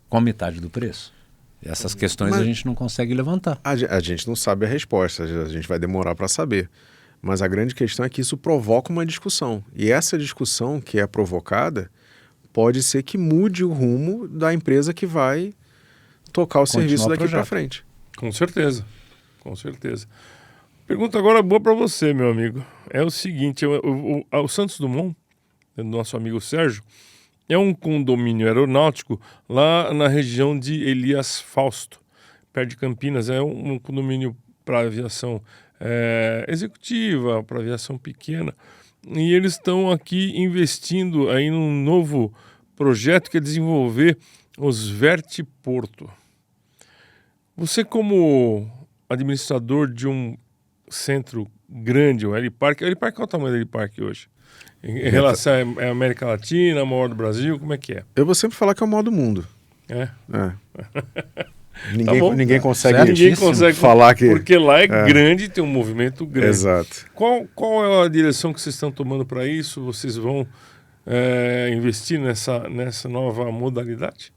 com a metade do preço. Essas questões Mas a gente não consegue levantar. A gente não sabe a resposta, a gente vai demorar para saber. Mas a grande questão é que isso provoca uma discussão. E essa discussão que é provocada pode ser que mude o rumo da empresa que vai tocar o serviço daqui para frente. Com certeza, com certeza. Pergunta agora boa para você, meu amigo. É o seguinte, o Santos Dumont, nosso amigo Sérgio, é um condomínio aeronáutico lá na região de Elias Fausto, perto de Campinas. É um condomínio para aviação executiva, para aviação pequena. E eles estão aqui investindo aí num novo projeto que é desenvolver os vertiporto. Você, como administrador de um centro grande, o Helipark, qual é o tamanho do Helipark hoje? Em relação à América Latina, maior do Brasil, como é que é? Eu vou sempre falar que é o maior do mundo. É. Ninguém consegue falar que... Porque lá é grande, tem um movimento grande. Exato. Qual é a direção que vocês estão tomando para isso? Vocês vão investir nessa nova modalidade?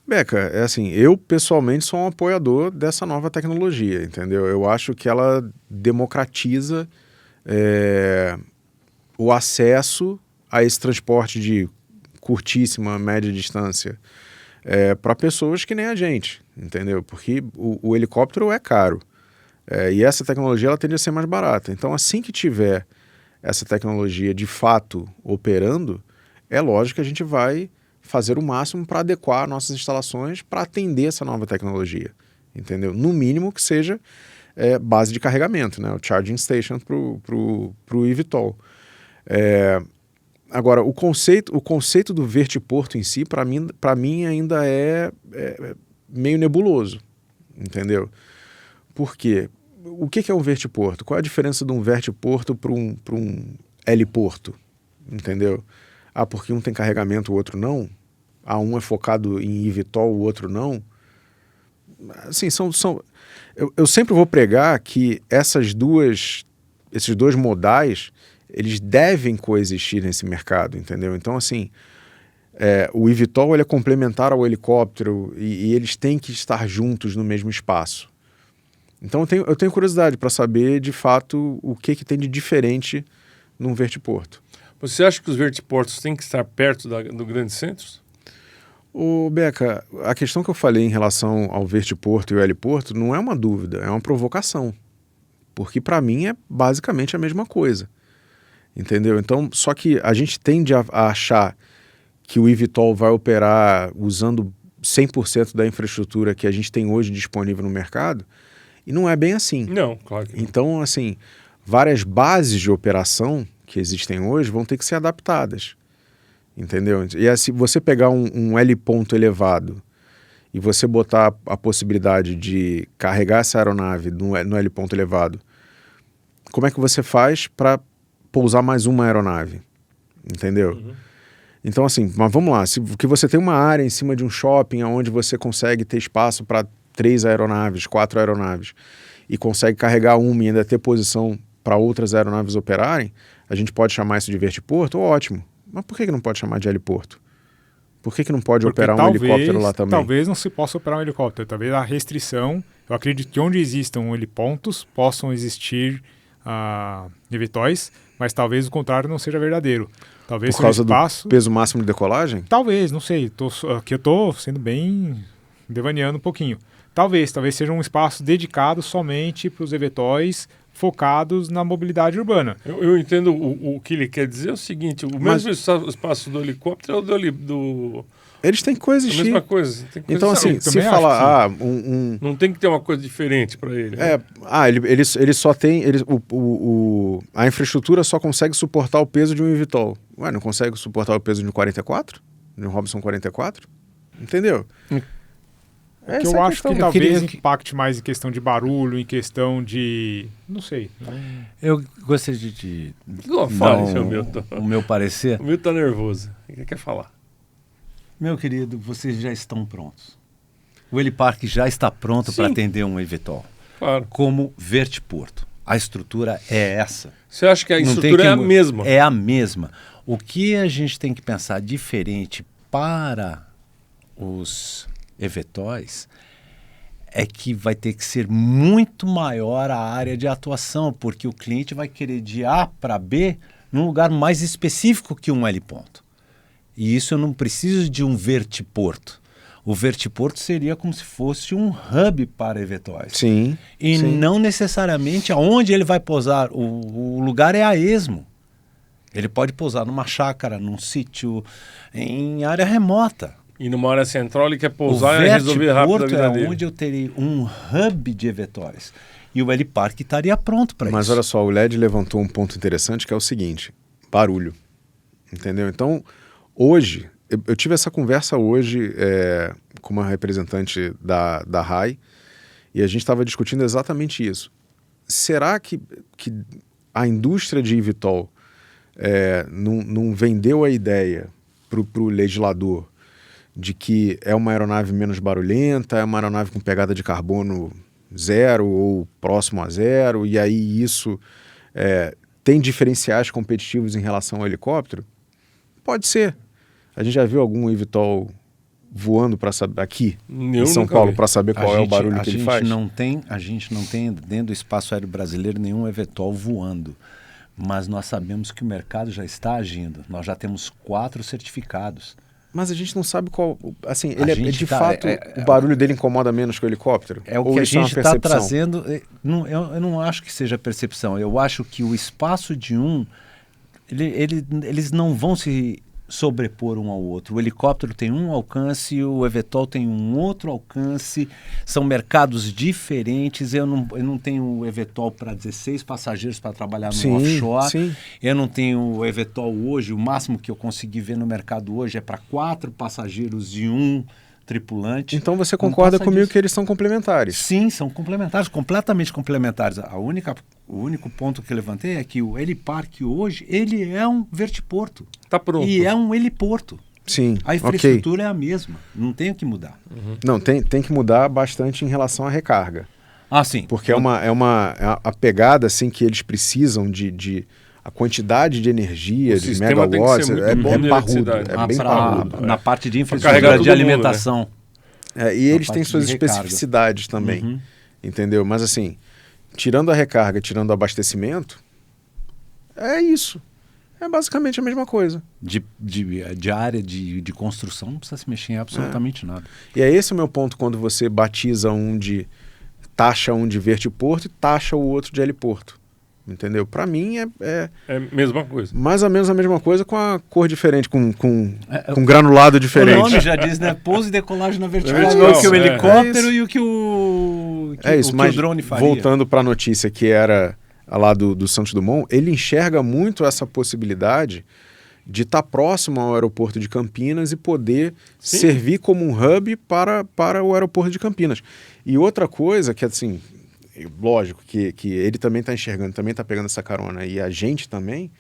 Beca, é assim, eu pessoalmente sou um apoiador dessa nova tecnologia, entendeu? Eu acho que ela democratiza o acesso a esse transporte de curtíssima, média distância para pessoas que nem a gente, entendeu? Porque o helicóptero é caro e essa tecnologia ela tende a ser mais barata. Então, assim que tiver essa tecnologia de fato operando, é lógico que a gente vai fazer o máximo para adequar nossas instalações para atender essa nova tecnologia, entendeu? No mínimo que seja base de carregamento, né? O charging station para o eVTOL. Agora, o conceito do vertiporto em si, para mim ainda é meio nebuloso, entendeu? Por quê? O que é um vertiporto? Qual é a diferença de um vertiporto para um heliporto? Entendeu? Porque um tem carregamento, o outro não? Um é focado em eVTOL, o outro não? Assim, eu sempre vou pregar que esses dois modais, eles devem coexistir nesse mercado, entendeu? Então, assim, o eVTOL ele é complementar ao helicóptero e eles têm que estar juntos no mesmo espaço. Então, eu tenho curiosidade para saber, de fato, o que tem de diferente num vertiporto. Você acha que os vertiportos têm que estar perto do grandes centros? Beca, a questão que eu falei em relação ao vertiporto e o heliporto não é uma dúvida, é uma provocação. Porque para mim é basicamente a mesma coisa. Entendeu? Então, só que a gente tende a achar que o eVTOL vai operar usando 100% da infraestrutura que a gente tem hoje disponível no mercado, e não é bem assim. Não, claro que não. Então, assim, várias bases de operação que existem hoje vão ter que ser adaptadas. Entendeu? E se você pegar um heliponto elevado e você botar a possibilidade de carregar essa aeronave no heliponto elevado, como é que você faz para pousar mais uma aeronave? Entendeu? Uhum. Então, assim, mas vamos lá. Que você tem uma área em cima de um shopping onde você consegue ter espaço para 3 aeronaves, 4 aeronaves, e consegue carregar uma e ainda ter posição para outras aeronaves operarem, a gente pode chamar isso de vertiporto? Ótimo. Mas por que não pode chamar de heliporto? Por que não pode operar um helicóptero lá também? Talvez não se possa operar um helicóptero. Talvez a restrição... Eu acredito que onde existam helipontos possam existir eVTOLs, mas talvez o contrário não seja verdadeiro. Talvez por causa do peso máximo de decolagem? Talvez, não sei. Aqui eu estou sendo bem... devaneando um pouquinho. Talvez seja um espaço dedicado somente para os eVTOLs focados na mobilidade urbana. Eu entendo o que ele quer dizer é o seguinte, mesmo espaço do helicóptero é o do... Eles têm que coexistir. A mesma coisa. Então, assim, se falar... Não tem que ter uma coisa diferente para ele. Né? Ele só tem... a infraestrutura só consegue suportar o peso de um eVTOL. Ué, não consegue suportar o peso de um 44? De um Robinson 44? Entendeu? Que eu acho que talvez impacte mais em questão de barulho, em questão de... não sei. Eu gostaria de o meu parecer. O meu tá nervoso. O que quer falar? Meu querido, vocês já estão prontos. O Helipark já está pronto para atender um eVTOL. Claro. Como vertiporto. A estrutura é essa. Você acha que a estrutura é a mesma? É a mesma. O que a gente tem que pensar diferente para os eVTOLs é que vai ter que ser muito maior a área de atuação, porque o cliente vai querer de A para B num lugar mais específico que um heliponto. E isso eu não preciso de um vertiporto. O vertiporto seria como se fosse um hub para eVTOLs. Sim. E não necessariamente aonde ele vai pousar. O lugar é a esmo. Ele pode pousar numa chácara, num sítio, em área remota. E numa área central ele quer pousar e resolver rápido a vida dele. É onde eu terei um hub de eVTOLs. E o Helipark estaria pronto para isso. Mas olha só, o LED levantou um ponto interessante que é o seguinte, barulho. Entendeu? Então, hoje, eu tive essa conversa hoje com uma representante da RAI e a gente estava discutindo exatamente isso. Será que a indústria de eVTOL não vendeu a ideia para o legislador de que é uma aeronave menos barulhenta, é uma aeronave com pegada de carbono 0 ou próximo a 0, e aí isso tem diferenciais competitivos em relação ao helicóptero? Pode ser. A gente já viu algum eVTOL voando aqui em São Paulo para saber qual é o barulho que ele faz? A gente não tem dentro do espaço aéreo brasileiro nenhum eVTOL voando, mas nós sabemos que o mercado já está agindo. Nós já temos 4 certificados. Mas a gente não sabe qual... Assim, o barulho dele incomoda menos que o helicóptero? É o que a gente está trazendo... Eu não acho que seja percepção. Eu acho que o espaço de eles não vão se sobrepor um ao outro. O helicóptero tem um alcance, o eVTOL tem um outro alcance, são mercados diferentes. Eu não tenho o eVTOL para 16 passageiros para trabalhar no offshore. Sim. Eu não tenho o eVTOL hoje, o máximo que eu consegui ver no mercado hoje é para 4 passageiros e 1 tripulante. Então você concorda comigo disso. que eles são complementares? Sim, são complementares, completamente complementares. O único ponto que eu levantei é que o helipark hoje, ele é um vertiporto. Tá pronto. E é um heliporto. Sim, A infraestrutura é a mesma, não tem o que mudar. Não, tem que mudar bastante em relação à recarga. Ah, sim. Porque é a pegada assim, que eles precisam de a quantidade de energia, O de sistema tem que megawatts, ser muito é bom de parrudo. eletricidade. É bem parrudo. Na parte de carregar infraestrutura todo de mundo, alimentação. E eles parte têm suas de recarga. especificidades também, entendeu? Mas assim, tirando a recarga, tirando o abastecimento, é isso. É basicamente a mesma coisa. De área de construção não precisa se mexer em absolutamente nada. E é esse o meu ponto quando você batiza taxa um de vertiporto e taxa o outro de heliporto. Entendeu? Para mim É a mesma coisa. mais ou menos a mesma coisa com a cor diferente, com granulado diferente. O nome já diz, né? Pouso e decolagem na vertical. Vertical, O que o é. helicóptero É e o que o mas drone faria. voltando para a notícia que era lá do Santos Dumont, ele enxerga muito essa possibilidade de estar próximo ao aeroporto de Campinas e poder servir como um hub para o aeroporto de Campinas. E outra coisa que, assim, lógico que ele também está enxergando, também está pegando essa carona, e a gente também,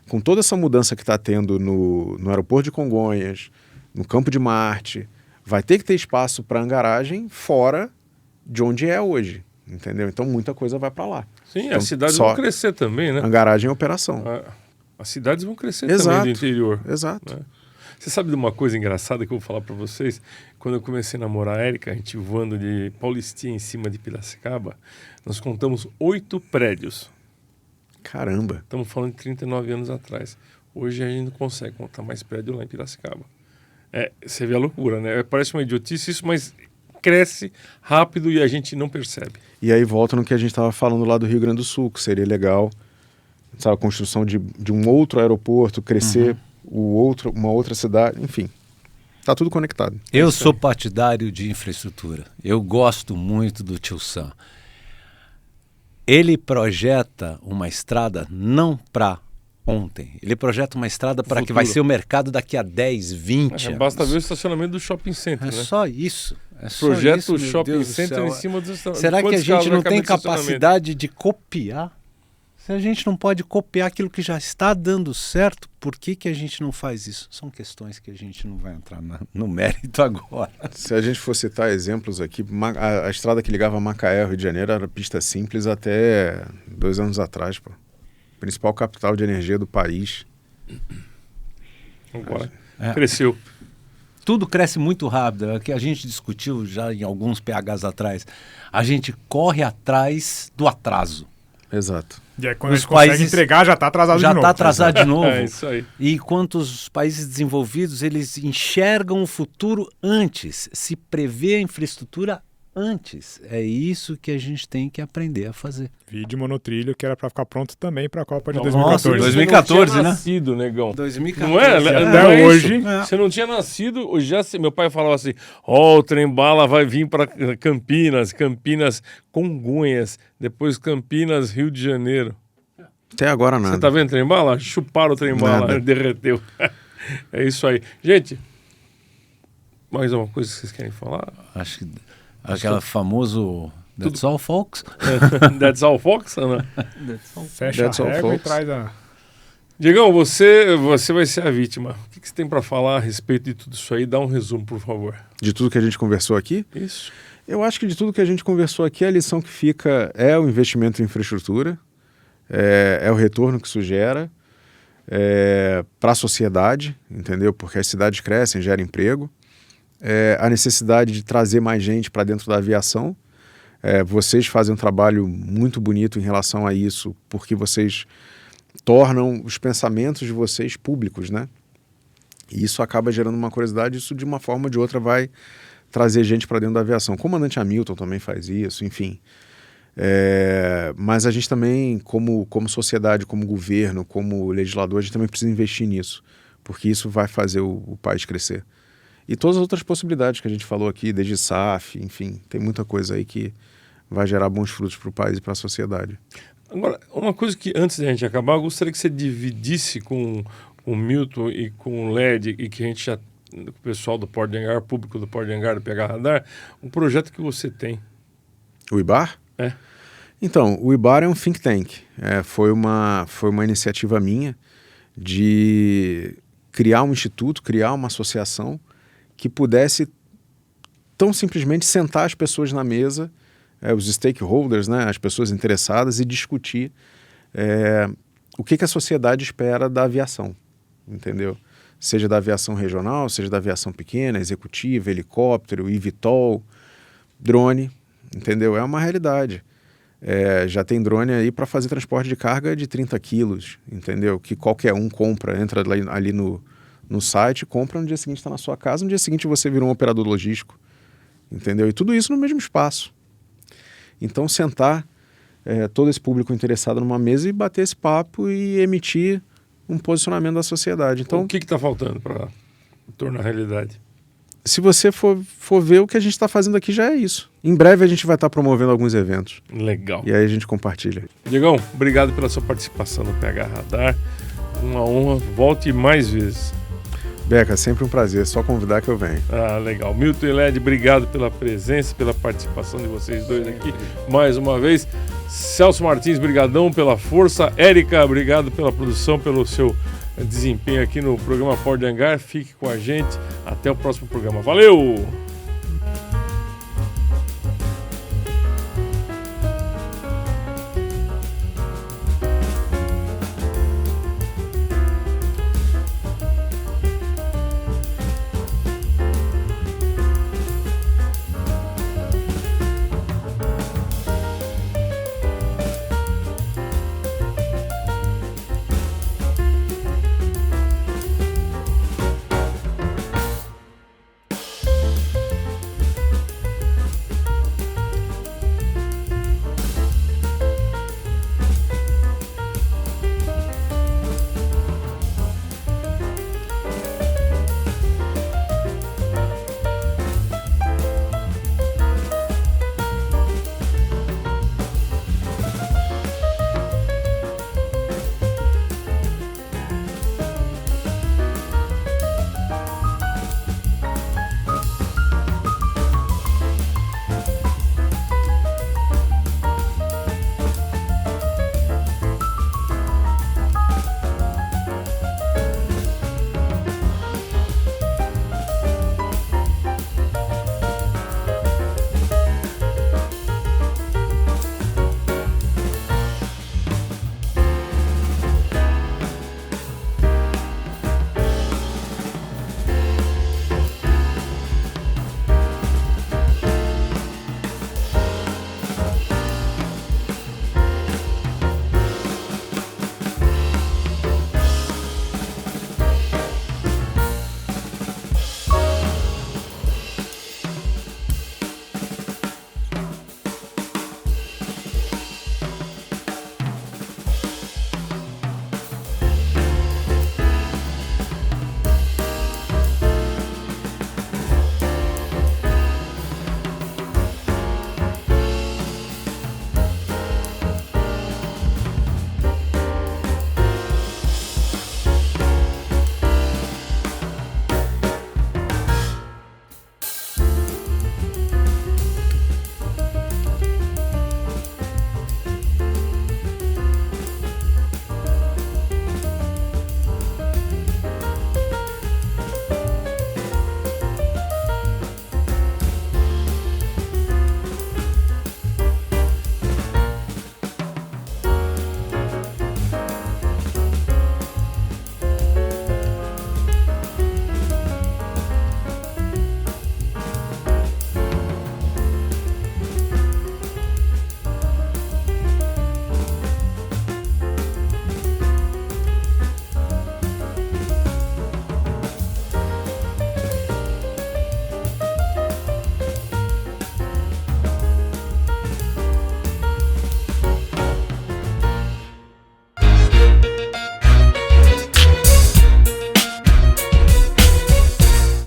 com toda essa mudança que está tendo no aeroporto de Congonhas, no Campo de Marte, vai ter que ter espaço para angaragem fora de onde é hoje, entendeu? Então muita coisa vai para lá. Sim, Então, as cidades só vão crescer também, né? Angaragem e operação. As cidades vão crescer Exato. também do interior. Exato. Né? Você sabe de uma coisa engraçada que eu vou falar para vocês? Quando eu comecei a namorar a Érica, a gente voando de Paulistinha em cima de Piracicaba, nós contamos 8 prédios. Caramba. Estamos falando de 39 anos atrás. Hoje a gente não consegue contar mais prédio lá em Piracicaba. Você vê a loucura, né? Parece uma idiotice isso, mas cresce rápido e a gente não percebe. E aí volta no que a gente estava falando lá do Rio Grande do Sul, que seria legal, sabe, a construção de um outro aeroporto, crescer uma outra cidade, enfim. Tá tudo conectado. Eu sou partidário de infraestrutura. Eu gosto muito do Tio Sam. Ele projeta uma estrada não para ontem. Ele projeta uma estrada para que vai ser o mercado daqui a 10, 20 anos. Basta ver o estacionamento do shopping center, É né? só isso. Projeto o meu shopping Deus do center céu. em cima do estacionamento. Será que a Quantos gente carros não vai tem caber no estacionamento? capacidade de copiar? Se a gente não pode copiar aquilo que já está dando certo, por que a gente não faz isso? São questões que a gente não vai entrar no mérito agora. Se a gente for citar exemplos aqui, a estrada que ligava Macaé ao Rio de Janeiro era pista simples até 2 anos atrás, pô. Principal capital de energia do país. Agora, cresceu. Tudo cresce muito rápido. É o que a gente discutiu já em alguns PHs atrás. A gente corre atrás do atraso. Exato. E aí quando Os a gente consegue países entregar, já está atrasado de Já novo. está atrasado de novo. É isso aí. E enquanto os países desenvolvidos, eles enxergam o futuro antes, se prevê a infraestrutura antes. É isso que a gente tem que aprender a fazer. Vídeo monotrilho que era para ficar pronto também para a Copa de Nossa, 2014. 2014, Você não tinha né? nascido, negão. 2014. Não é? Até Não é hoje. isso? Você não tinha nascido, meu pai falava assim, o trem-bala vai vir para Campinas, Congonhas, depois Campinas, Rio de Janeiro. Até agora nada. Você tá vendo trem-bala? Chuparam o trem-bala, Nada. derreteu. É isso aí. Gente, mais uma coisa que vocês querem falar? Acho que aquela famoso That's all, folks. That's all, Fox, Ana? Fecha That's all, a régua e folks. traz a... Diegão, você vai ser a vítima. O que você tem para falar a respeito de tudo isso aí? Dá um resumo, por favor. De tudo que a gente conversou aqui, Isso. eu acho que de tudo que a gente conversou aqui, a lição que fica é o investimento em infraestrutura, é o retorno que isso gera para a sociedade, entendeu? Porque as cidades crescem, geram emprego, a necessidade de trazer mais gente para dentro da aviação. Vocês fazem um trabalho muito bonito em relação a isso, porque vocês tornam os pensamentos de vocês públicos, né? E isso acaba gerando uma curiosidade, isso de uma forma ou de outra vai trazer gente para dentro da aviação. O comandante Hamilton também faz isso, enfim. Mas a gente também, como sociedade, como governo, como legislador, a gente também precisa investir nisso. porque isso vai fazer o país crescer. E todas as outras possibilidades que a gente falou aqui, desde SAF, enfim, tem muita coisa aí que vai gerar bons frutos para o país e para a sociedade. Agora, uma coisa que antes da gente acabar, eu gostaria que você dividisse com o Milton e com o LED, e que a gente já, o pessoal do Porto de Angar, público do Porto de Angar, do PH Radar, um projeto que você tem. O IBAR? É. Então, o IBAR é um think tank. Foi uma iniciativa minha de criar um instituto, criar uma associação que pudesse tão simplesmente sentar as pessoas na mesa, os stakeholders, né, as pessoas interessadas, e discutir o que a sociedade espera da aviação, entendeu? Seja da aviação regional, seja da aviação pequena, executiva, helicóptero, eVTOL, drone, entendeu? É uma realidade. Já tem drone aí para fazer transporte de carga de 30 quilos, entendeu? Que qualquer um compra, entra ali no site, compra, no dia seguinte está na sua casa, no dia seguinte você vira um operador logístico, entendeu? E tudo isso no mesmo espaço. Então sentar todo esse público interessado numa mesa e bater esse papo e emitir um posicionamento da sociedade. Então, o que está faltando para tornar realidade? Se você for ver, o que a gente está fazendo aqui já é isso. Em breve a gente vai estar promovendo alguns eventos. Legal. E aí a gente compartilha. Diegão, obrigado pela sua participação no PH Radar. Uma honra. Volte mais vezes. Beca, sempre um prazer. Só convidar que eu venho. Ah, legal. Milton e LED, obrigado pela presença, pela participação de vocês dois aqui mais uma vez. Celso Martins, brigadão pela força. Érica, obrigado pela produção, pelo seu desempenho aqui no programa Porto de Angar. Fique com a gente. Até o próximo programa. Valeu!